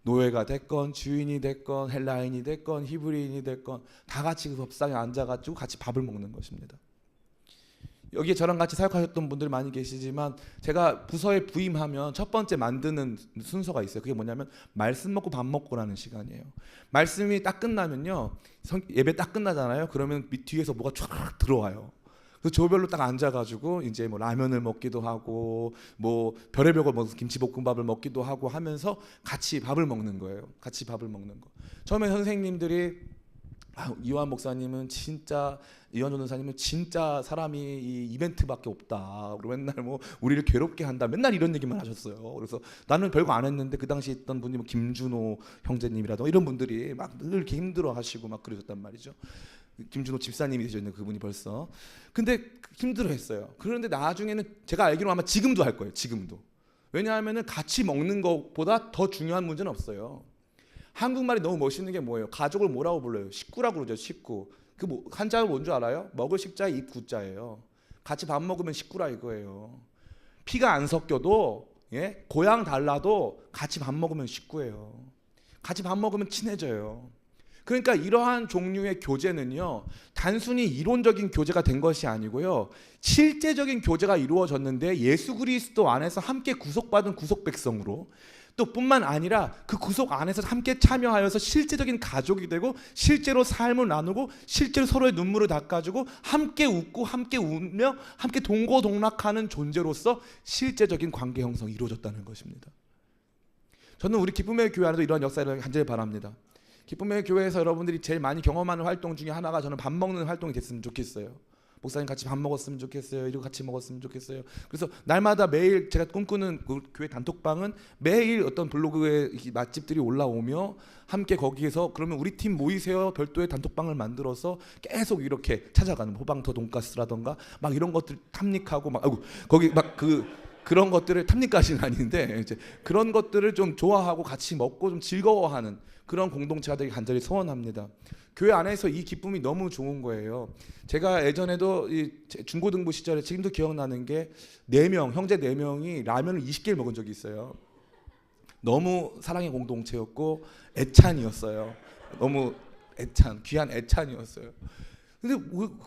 노예가 됐건 주인이 됐건 헬라인이 됐건 히브리인이 됐건 다 같이 그 밥상에 앉아가지고 같이 밥을 먹는 것입니다. 여기에 저랑 같이 사역하셨던 분들 많이 계시지만 제가 부서에 부임하면 첫 번째 만드는 순서가 있어요. 그게 뭐냐면 말씀 먹고 밥 먹고라는 시간이에요. 말씀이 딱 끝나면요, 예배 딱 끝나잖아요. 그러면 뒤에서 뭐가 쫙 들어와요. 그 조별로 딱 앉아가지고 이제 뭐 라면을 먹기도 하고 뭐 별의별 걸 먹어서 김치볶음밥을 먹기도 하고 하면서 같이 밥을 먹는 거예요. 같이 밥을 먹는 거. 처음에 선생님들이 이완 목사님은 진짜, 이완 전도사님은 진짜 사람이 이 이벤트밖에 없다. 그리고 맨날 뭐 우리를 괴롭게 한다. 맨날 이런 얘기만 하셨어요. 그래서 나는 별거 안 했는데 그 당시 있던 분이 뭐 김준호 형제님이라든가 이런 분들이 막 늘 이렇게 힘들어하시고 막 그러셨단 말이죠. 김준호 집사님이 되셨는데 그분이 벌써. 근데 힘들어했어요. 그런데 나중에는 제가 알기로 아마 지금도 할 거예요. 지금도. 왜냐하면은 같이 먹는 것보다 더 중요한 문제는 없어요. 한국말이 너무 멋있는 게 뭐예요? 가족을 뭐라고 불러요? 식구라고 그러죠. 식구. 그 뭐 한자가 뭔 줄 알아요? 먹을 식자에 입 구자예요. 같이 밥 먹으면 식구라 이거예요. 피가 안 섞여도 예? 고향 달라도 같이 밥 먹으면 식구예요. 같이 밥 먹으면 친해져요. 그러니까 이러한 종류의 교제는요, 단순히 이론적인 교제가 된 것이 아니고요, 실제적인 교제가 이루어졌는데 예수 그리스도 안에서 함께 구속받은 구속 백성으로, 또 뿐만 아니라 그 구속 안에서 함께 참여하여서 실제적인 가족이 되고 실제로 삶을 나누고 실제로 서로의 눈물을 닦아주고 함께 웃고 함께 울며 함께 동고동락하는 존재로서 실제적인 관계 형성이 이루어졌다는 것입니다. 저는 우리 기쁨의 교회 안에도 이러한 역사를 간절히 바랍니다. 기쁨의 교회에서 여러분들이 제일 많이 경험하는 활동 중에 하나가 저는 밥 먹는 활동이 됐으면 좋겠어요. 목사님 같이 밥 먹었으면 좋겠어요. 이거 같이 먹었으면 좋겠어요. 그래서 날마다 매일 제가 꿈꾸는 그 교회 단톡방은 매일 어떤 블로그에 맛집들이 올라오며 함께 거기에서 그러면 우리 팀 모이세요. 별도의 단톡방을 만들어서 계속 이렇게 찾아가는 호방터 돈가스라던가 막 이런 것들 탐닉하고 막 아이고 거기 막 그런 것들을 탐닉까지는 아닌데 이제 그런 것들을 좀 좋아하고 같이 먹고 좀 즐거워하는 그런 공동체가 되길 간절히 소원합니다. 교회 안에서 이 기쁨이 너무 좋은 거예요. 제가 예전에도 이 중고등부 시절에 지금도 기억나는 게 4명, 형제 4명이 라면을 20개를 먹은 적이 있어요. 너무 사랑의 공동체였고 애찬이었어요. 너무 애찬, 귀한 애찬이었어요. 근데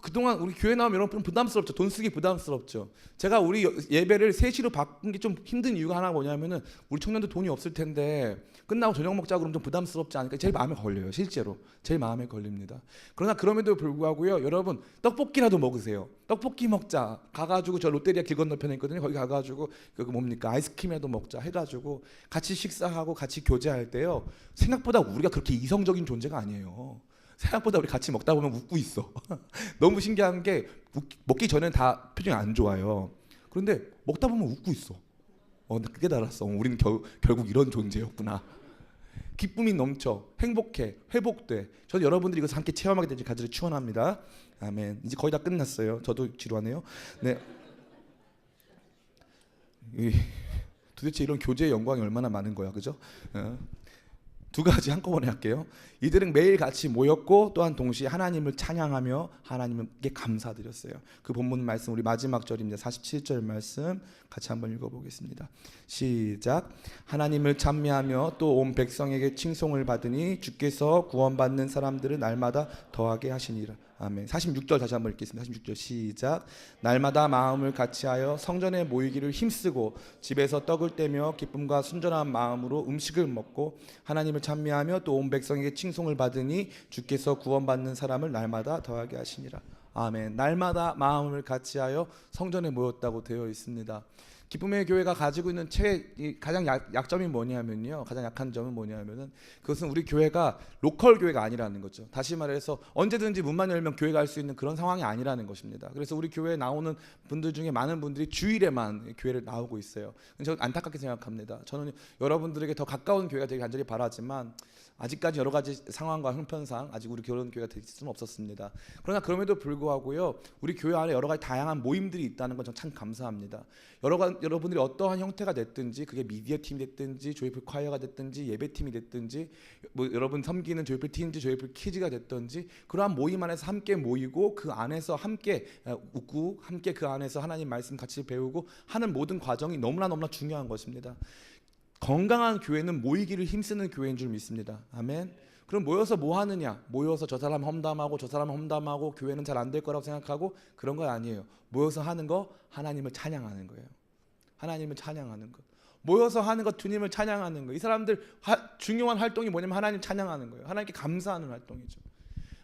그동안 우리 교회 나오면 여러분 부담스럽죠. 돈 쓰기 부담스럽죠. 제가 우리 예배를 3시로 바꾼 게 좀 힘든 이유가 하나가 뭐냐면은 우리 청년들 돈이 없을 텐데 끝나고 저녁 먹자 그러면 좀 부담스럽지 않을까. 제일 마음에 걸려요. 실제로 제일 마음에 걸립니다. 그러나 그럼에도 불구하고요, 여러분 떡볶이라도 먹으세요. 떡볶이 먹자. 가가지고 저 롯데리아 길 건너편에 있거든요. 거기 가가지고 그 뭡니까 아이스크림이라도 먹자 해가지고 같이 식사하고 같이 교제할 때요, 생각보다 우리가 그렇게 이성적인 존재가 아니에요. 생각보다 우리 같이 먹다 보면 웃고 있어. 너무 신기한 게 먹기 전에는 다 표정이 안 좋아요. 그런데 먹다 보면 웃고 있어. 나 깨달았어. 우리는 결국 이런 존재였구나. 기쁨이 넘쳐, 행복해, 회복돼. 저도 여러분들이 이것을 함께 체험하게 되지 간절히 축원합니다. 아멘. 이제 거의 다 끝났어요. 저도 지루하네요. 네. 도대체 이런 교제의 영광이 얼마나 많은 거야, 그죠? 2가지 한꺼번에 할게요. 이들은 매일 같이 모였고 또한 동시에 하나님을 찬양하며 하나님께 감사드렸어요. 그 본문 말씀 우리 마지막 절입니다. 47절 말씀 같이 한번 읽어보겠습니다. 시작. 하나님을 찬미하며 또 온 백성에게 칭송을 받으니 주께서 구원받는 사람들을 날마다 더하게 하시니라. 아멘. 46절 다시 한번 읽겠습니다. 46절 시작. 날마다 마음을 같이하여 성전에 모이기를 힘쓰고 집에서 떡을 떼며 기쁨과 순전한 마음으로 음식을 먹고 하나님을 찬미하며 또 온 백성에게 칭송을 받으니 주께서 구원받는 사람을 날마다 더하게 하시니라. 아멘. 날마다 마음을 같이하여 성전에 모였다고 되어 있습니다. 기쁨의 교회가 가지고 있는 가장 약점이 뭐냐면요. 가장 약한 점은 뭐냐면은 그것은 우리 교회가 로컬 교회가 아니라는 거죠. 다시 말해서 언제든지 문만 열면 교회가 할 수 있는 그런 상황이 아니라는 것입니다. 그래서 우리 교회에 나오는 분들 중에 많은 분들이 주일에만 교회를 나오고 있어요. 저는 안타깝게 생각합니다. 저는 여러분들에게 더 가까운 교회가 되길 간절히 바라지만 아직까지 여러 가지 상황과 형편상 아직 우리 그런 교회가 될 수는 없었습니다. 그러나 그럼에도 불구하고요, 우리 교회 안에 여러 가지 다양한 모임들이 있다는 건 저는 참 감사합니다. 여러분들이 어떠한 형태가 됐든지, 그게 미디어 팀이 됐든지, 조이풀 콰이어가 됐든지, 예배팀이 됐든지, 뭐 여러분 섬기는 조이풀 팀즈, 조이풀 키즈가 됐든지, 그러한 모임 안에서 함께 모이고 그 안에서 함께 웃고 함께 그 안에서 하나님 말씀 같이 배우고 하는 모든 과정이 너무나 중요한 것입니다. 건강한 교회는 모이기를 힘쓰는 교회인 줄 믿습니다. 아멘. 그럼 모여서 뭐 하느냐? 모여서 저 사람 험담하고 저 사람 험담하고 교회는 잘 안 될 거라고 생각하고 그런 거 아니에요. 모여서 하는 거 하나님을 찬양하는 거예요. 하나님을 찬양하는 거. 모여서 하는 거 주님을 찬양하는 거. 이 사람들 중요한 활동이 뭐냐면 하나님 찬양하는 거예요. 하나님께 감사하는 활동이죠.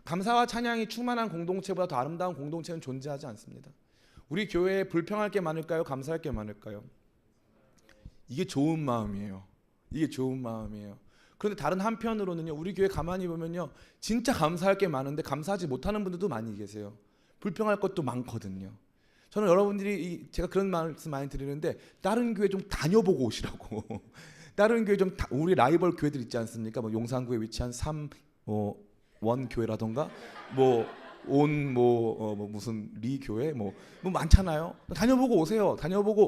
감사와 찬양이 충만한 공동체보다 더 아름다운 공동체는 존재하지 않습니다. 우리 교회에 불평할 게 많을까요? 감사할 게 많을까요? 이게 좋은 마음이에요. 이게 좋은 마음이에요. 그런데 다른 한편으로는요, 우리 교회 가만히 보면요, 진짜 감사할 게 많은데 감사하지 못하는 분들도 많이 계세요. 불평할 것도 많거든요. 저는 여러분들이 제가 그런 말씀 많이 드리는데 다른 교회 좀 다녀보고 오시라고. 다른 교회 좀 우리 라이벌 교회들 있지 않습니까? 뭐 용산구에 위치한 3원 교회라던가 무슨 리 교회 뭐 많잖아요. 다녀보고 오세요.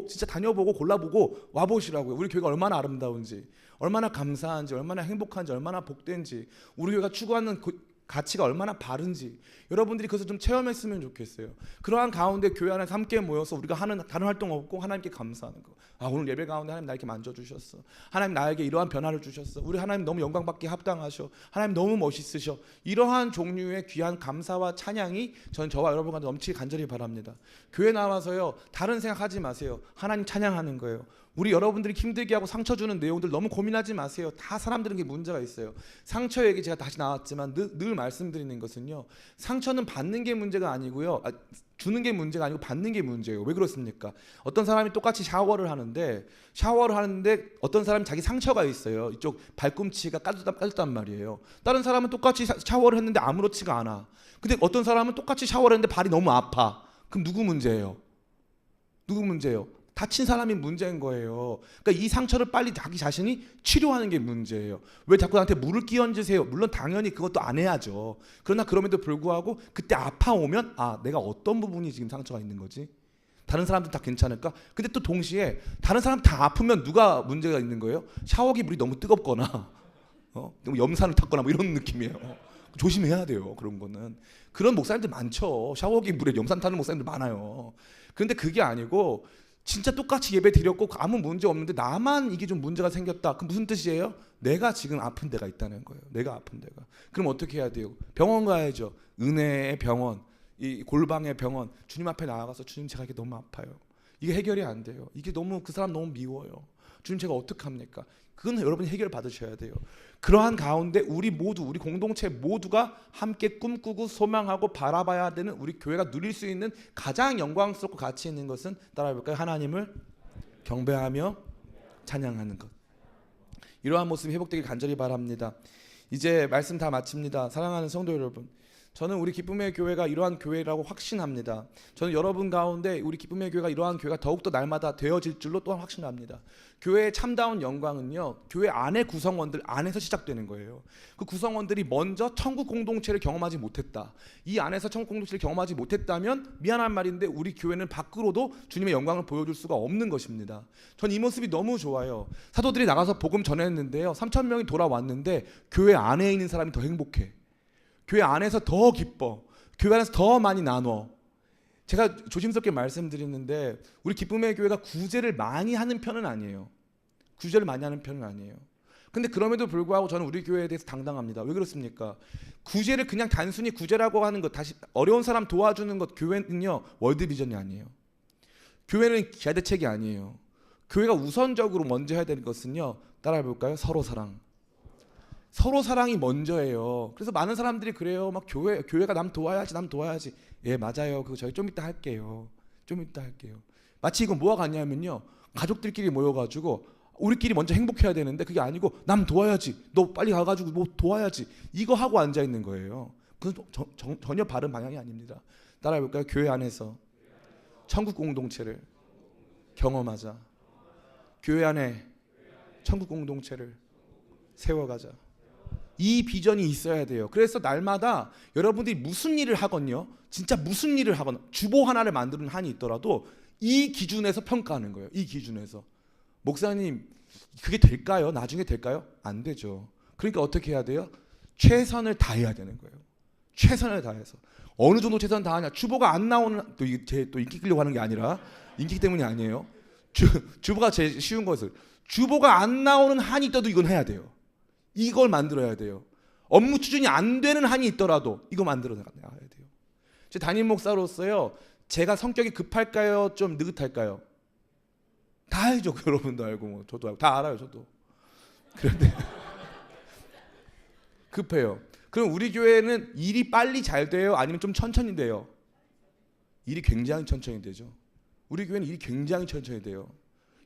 진짜 다녀보고 골라보고 와보시라고요. 우리 교회가 얼마나 아름다운지, 얼마나 감사한지, 얼마나 행복한지, 얼마나 복된지, 우리 교회가 추구하는 가치가 얼마나 바른지 여러분들이 그것을 좀 체험했으면 좋겠어요. 그러한 가운데 교회 안에서 함께 모여서 우리가 하는 다른 활동 없고 하나님께 감사하는 거. 오늘 예배 가운데 하나님 나에게 만져주셨어. 하나님 나에게 이러한 변화를 주셨어. 우리 하나님 너무 영광받기 합당하셔. 하나님 너무 멋있으셔. 이러한 종류의 귀한 감사와 찬양이 저와 여러분 가운데 넘치기 간절히 바랍니다. 교회 나와서요, 다른 생각하지 마세요. 하나님 찬양하는 거예요. 우리 여러분들이 힘들게 하고 상처 주는 내용들 너무 고민하지 마세요. 다 사람들은 게 문제가 있어요. 상처 얘기 제가 다시 나왔지만 늘 말씀드리는 것은요, 상처는 받는 게 문제가 아니고요, 주는 게 문제가 아니고 받는 게 문제예요. 왜 그렇습니까? 어떤 사람이 똑같이 샤워를 하는데 어떤 사람이 자기 상처가 있어요. 이쪽 발꿈치가 까졌단 말이에요. 다른 사람은 똑같이 샤워를 했는데 아무렇지가 않아. 근데 어떤 사람은 똑같이 샤워를 했는데 발이 너무 아파. 그럼 누구 문제예요? 다친 사람이 문제인 거예요. 그러니까 이 상처를 빨리 자기 자신이 치료하는 게 문제예요. 왜 자꾸 나한테 물을 끼얹으세요? 물론 당연히 그것도 안 해야죠. 그러나 그럼에도 불구하고 그때 아파오면 내가 어떤 부분이 지금 상처가 있는 거지? 다른 사람들 다 괜찮을까? 근데 또 동시에 다른 사람 다 아프면 누가 문제가 있는 거예요? 샤워기 물이 너무 뜨겁거나 너무 염산을 탔거나 뭐 이런 느낌이에요. 조심해야 돼요. 그런 거는. 그런 목사님들 많죠. 샤워기 물에 염산 타는 목사님들 많아요. 그런데 그게 아니고 진짜 똑같이 예배 드렸고 아무 문제 없는데 나만 이게 좀 문제가 생겼다. 그럼 무슨 뜻이에요? 내가 지금 아픈 데가 있다는 거예요. 내가 아픈 데가. 그럼 어떻게 해야 돼요? 병원 가야죠. 은혜의 병원, 이 골방의 병원. 주님 앞에 나아가서 주님 제가 이게 너무 아파요. 이게 해결이 안 돼요. 이게 너무 그 사람 너무 미워요. 주님 제가 어떡합니까? 그건 여러분이 해결 받으셔야 돼요. 그러한 가운데 우리 공동체 모두가 함께 꿈꾸고 소망하고 바라봐야 되는 우리 교회가 누릴 수 있는 가장 영광스럽고 가치 있는 것은 따라해볼까요? 하나님을 경배하며 찬양하는 것. 이러한 모습이 회복되길 간절히 바랍니다. 이제 말씀 다 마칩니다. 사랑하는 성도 여러분, 저는 우리 기쁨의 교회가 이러한 교회라고 확신합니다. 저는 여러분 가운데 우리 기쁨의 교회가 이러한 교회가 더욱더 날마다 되어질 줄로 또한 확신합니다. 교회의 참다운 영광은요, 교회 안의 구성원들 안에서 시작되는 거예요. 그 구성원들이 먼저 천국 공동체를 경험하지 못했다. 이 안에서 천국 공동체를 경험하지 못했다면 미안한 말인데 우리 교회는 밖으로도 주님의 영광을 보여줄 수가 없는 것입니다. 전 이 모습이 너무 좋아요. 사도들이 나가서 복음 전했는데요, 3,000명이 돌아왔는데 교회 안에 있는 사람이 더 행복해. 교회 안에서 더 기뻐. 교회 안에서 더 많이 나눠. 제가 조심스럽게 말씀드리는데 우리 기쁨의 교회가 구제를 많이 하는 편은 아니에요. 근데 그럼에도 불구하고 저는 우리 교회에 대해서 당당합니다. 왜 그렇습니까? 구제를 그냥 단순히 구제라고 하는 것, 다시 어려운 사람 도와주는 것, 교회는요 월드비전이 아니에요. 교회는 기하대책이 아니에요. 교회가 우선적으로 먼저 해야 되는 것은요, 따라해볼까요? 서로 사랑이 먼저예요. 그래서 많은 사람들이 그래요. 막 교회가 남 도와야지. 예, 맞아요. 그거 저희 좀 이따 할게요. 마치 이건 뭐와 같냐면요, 가족들끼리 모여가지고 우리끼리 먼저 행복해야 되는데 그게 아니고 남 도와야지, 너 빨리 가가지고 뭐 도와야지, 이거 하고 앉아 있는 거예요. 그건 전혀 바른 방향이 아닙니다. 따라해볼까요? 교회 안에서 천국 공동체를 경험하자. 교회 안에 천국 공동체를 세워가자. 이 비전이 있어야 돼요. 그래서 날마다 여러분들이 무슨 일을 하건요, 진짜 무슨 일을 하건 주보 하나를 만드는 한이 있더라도 이 기준에서 평가하는 거예요. 이 기준에서. 목사님 그게 될까요? 나중에 될까요? 안 되죠. 그러니까 어떻게 해야 돼요? 최선을 다해야 되는 거예요. 최선을 다해서. 어느 정도 최선을 다하냐? 주보가 안 나오는, 또 인기 끌려고 하는 게 아니라 인기 때문이 아니에요. 주보가 제일 쉬운 것을, 주보가 안 나오는 한이 있더라도 이건 해야 돼요. 이걸 만들어야 돼요. 업무 추진이 안 되는 한이 있더라도 이거 만들어 나가야 돼요. 제 담임 목사로서요, 제가 성격이 급할까요? 좀 느긋할까요? 다 알죠. 여러분도 알고 뭐 저도 알고 다 알아요. 저도. 그런데 급해요. 그럼 우리 교회는 일이 빨리 잘 돼요? 아니면 좀 천천히 돼요? 일이 굉장히 천천히 되죠. 우리 교회는 일이 굉장히 천천히 돼요.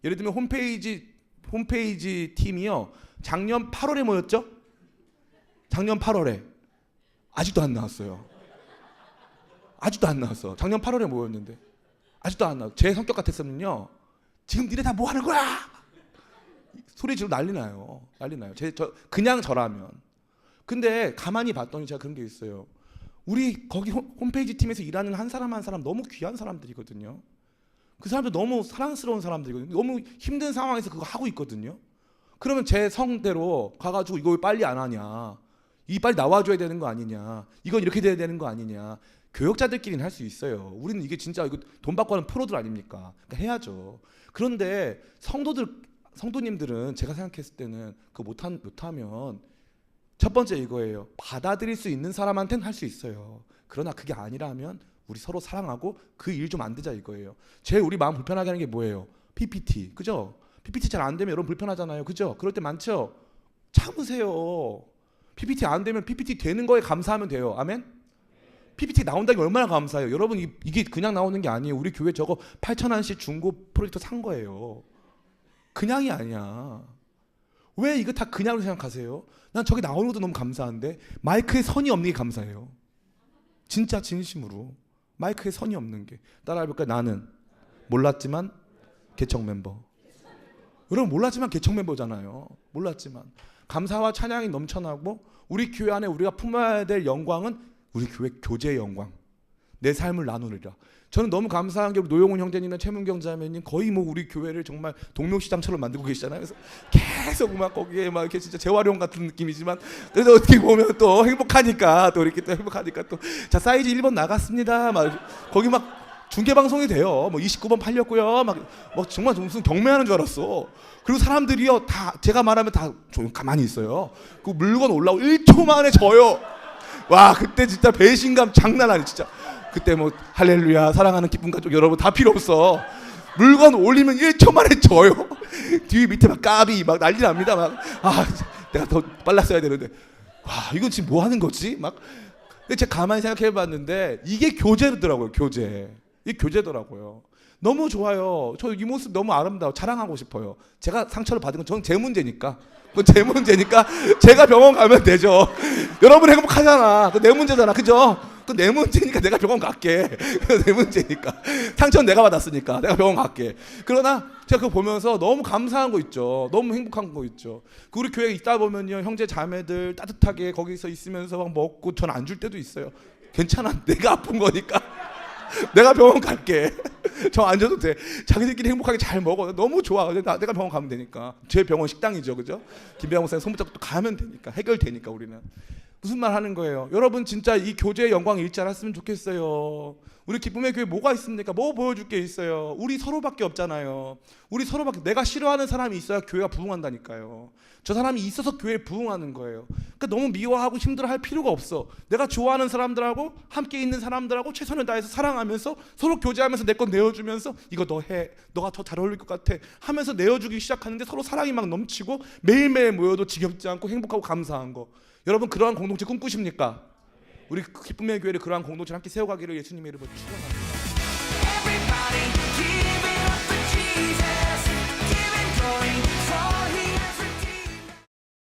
예를 들면 홈페이지 팀이요, 작년 8월에 모였죠? 작년 8월에 아직도 안 나왔어요. 아직도 안 나왔어. 작년 8월에 모였는데 아직도 안 나왔어. 제 성격 같았으면요, 지금 니네 다 뭐 하는 거야? 소리 지르고 난리 나요. 그냥 저라면. 근데 가만히 봤더니 제가 그런 게 있어요. 우리 거기 홈페이지 팀에서 일하는 한 사람 한 사람 너무 귀한 사람들이거든요. 그 사람들 너무 사랑스러운 사람들이거든요. 너무 힘든 상황에서 그거 하고 있거든요. 그러면 제 성대로 가가지고 이거 왜 빨리 안 하냐, 이 빨리 나와줘야 되는 거 아니냐, 이건 이렇게 돼야 되는 거 아니냐. 교역자들끼리는 할 수 있어요. 우리는 이게 진짜 이거 돈 받고 하는 프로들 아닙니까? 그러니까 해야죠. 그런데 성도님들은 제가 생각했을 때는 그거 못하면 첫 번째 이거예요. 받아들일 수 있는 사람한테는 할 수 있어요. 그러나 그게 아니라면 우리 서로 사랑하고 그 일 좀 안 되자 이거예요. 제일 우리 마음 불편하게 하는 게 뭐예요? PPT. 그죠? PPT 잘 안 되면 여러분 불편하잖아요. 그죠? 그럴 때 많죠? 참으세요. PPT 안 되면 PPT 되는 거에 감사하면 돼요. 아멘? PPT 나온다는 게 얼마나 감사해요. 여러분 이게 그냥 나오는 게 아니에요. 우리 교회 저거 8,000원씩 중고 프로젝터 산 거예요. 그냥이 아니야. 왜 이거 다 그냥으로 생각하세요? 난 저게 나오는 것도 너무 감사한데 마이크에 선이 없는 게 감사해요. 진짜 진심으로. 마이크에 선이 없는 게. 따라해볼까요? 나는 몰랐지만 개척 멤버. 여러분 몰랐지만 개척 멤버잖아요. 몰랐지만. 감사와 찬양이 넘쳐나고 우리 교회 안에 우리가 품어야 될 영광은 우리 교회 교제의 영광. 내 삶을 나누리라. 저는 너무 감사한 게 노용훈 형제님이나 최문경 자매님 거의 뭐 우리 교회를 정말 동묘시장처럼 만들고 계시잖아요. 그래서 계속 막 거기에 막 이렇게 진짜 재활용 같은 느낌이지만 그래도 어떻게 보면 또 행복하니까 또 이렇게 또 행복하니까 또 자 사이즈 1번 나갔습니다. 막 거기 막 중계 방송이 돼요. 뭐 29번 팔렸고요. 막 정말 무슨 경매하는 줄 알았어. 그리고 사람들이요 다 제가 말하면 다 좀 가만히 있어요. 그 물건 올라오고 1초 만에 져요. 와 그때 진짜 배신감 장난 아니 진짜. 그때 뭐 할렐루야 사랑하는 기쁨 가족 여러분 다 필요 없어. 물건 올리면 1초 만에 져요. 뒤 밑에 막 까비 막 난리 납니다. 막 내가 더 빨랐어야 되는데 와 이건 지금 뭐 하는 거지? 막 근데 제가 가만히 생각해봤는데 이게 교제더라고요. 교제. 이게 교제더라고요. 너무 좋아요. 저 이 모습 너무 아름다워. 자랑하고 싶어요. 제가 상처를 받은 건 저는 제 문제니까. 그건 제 문제니까 제가 병원 가면 되죠. 여러분 행복하잖아. 그건 내 문제잖아. 그죠? 그건 내 문제니까 내가 병원 갈게. 그건 내 문제니까. 상처는 내가 받았으니까 내가 병원 갈게. 그러나 제가 그거 보면서 너무 감사한 거 있죠. 너무 행복한 거 있죠. 우리 교회에 있다 보면요. 형제 자매들 따뜻하게 거기서 있으면서 막 먹고 전 안 줄 때도 있어요. 괜찮아. 내가 아픈 거니까. 내가 병원 갈게. 저 안 줘도 돼. 자기들끼리 행복하게 잘 먹어. 너무 좋아. 내가 병원 가면 되니까. 제 병원 식당이죠, 그죠? 김병호 선생 손붙잡고 또 가면 되니까 해결되니까 우리는. 무슨 말 하는 거예요? 여러분 진짜 이 교제의 영광 잃지 않았으면 좋겠어요. 우리 기쁨의 교회 뭐가 있습니까? 뭐 보여줄 게 있어요? 우리 서로밖에 없잖아요. 우리 서로밖에. 내가 싫어하는 사람이 있어야 교회가 부흥한다니까요. 저 사람이 있어서 교회에 부흥하는 거예요. 그러니까 너무 미워하고 힘들어할 필요가 없어. 내가 좋아하는 사람들하고 함께 있는 사람들하고 최선을 다해서 사랑하면서 서로 교제하면서 내 건 내어주면서 이거 너 해. 너가 더 잘 어울릴 것 같아. 하면서 내어주기 시작하는데 서로 사랑이 막 넘치고 매일매일 모여도 지겹지 않고 행복하고 감사한 거. 여러분 그러한 공동체 꿈꾸십니까? 우리 기쁨의 교회를 그러한 공동체를 함께 세워가기를 예수님의 이름으로 축원합니다.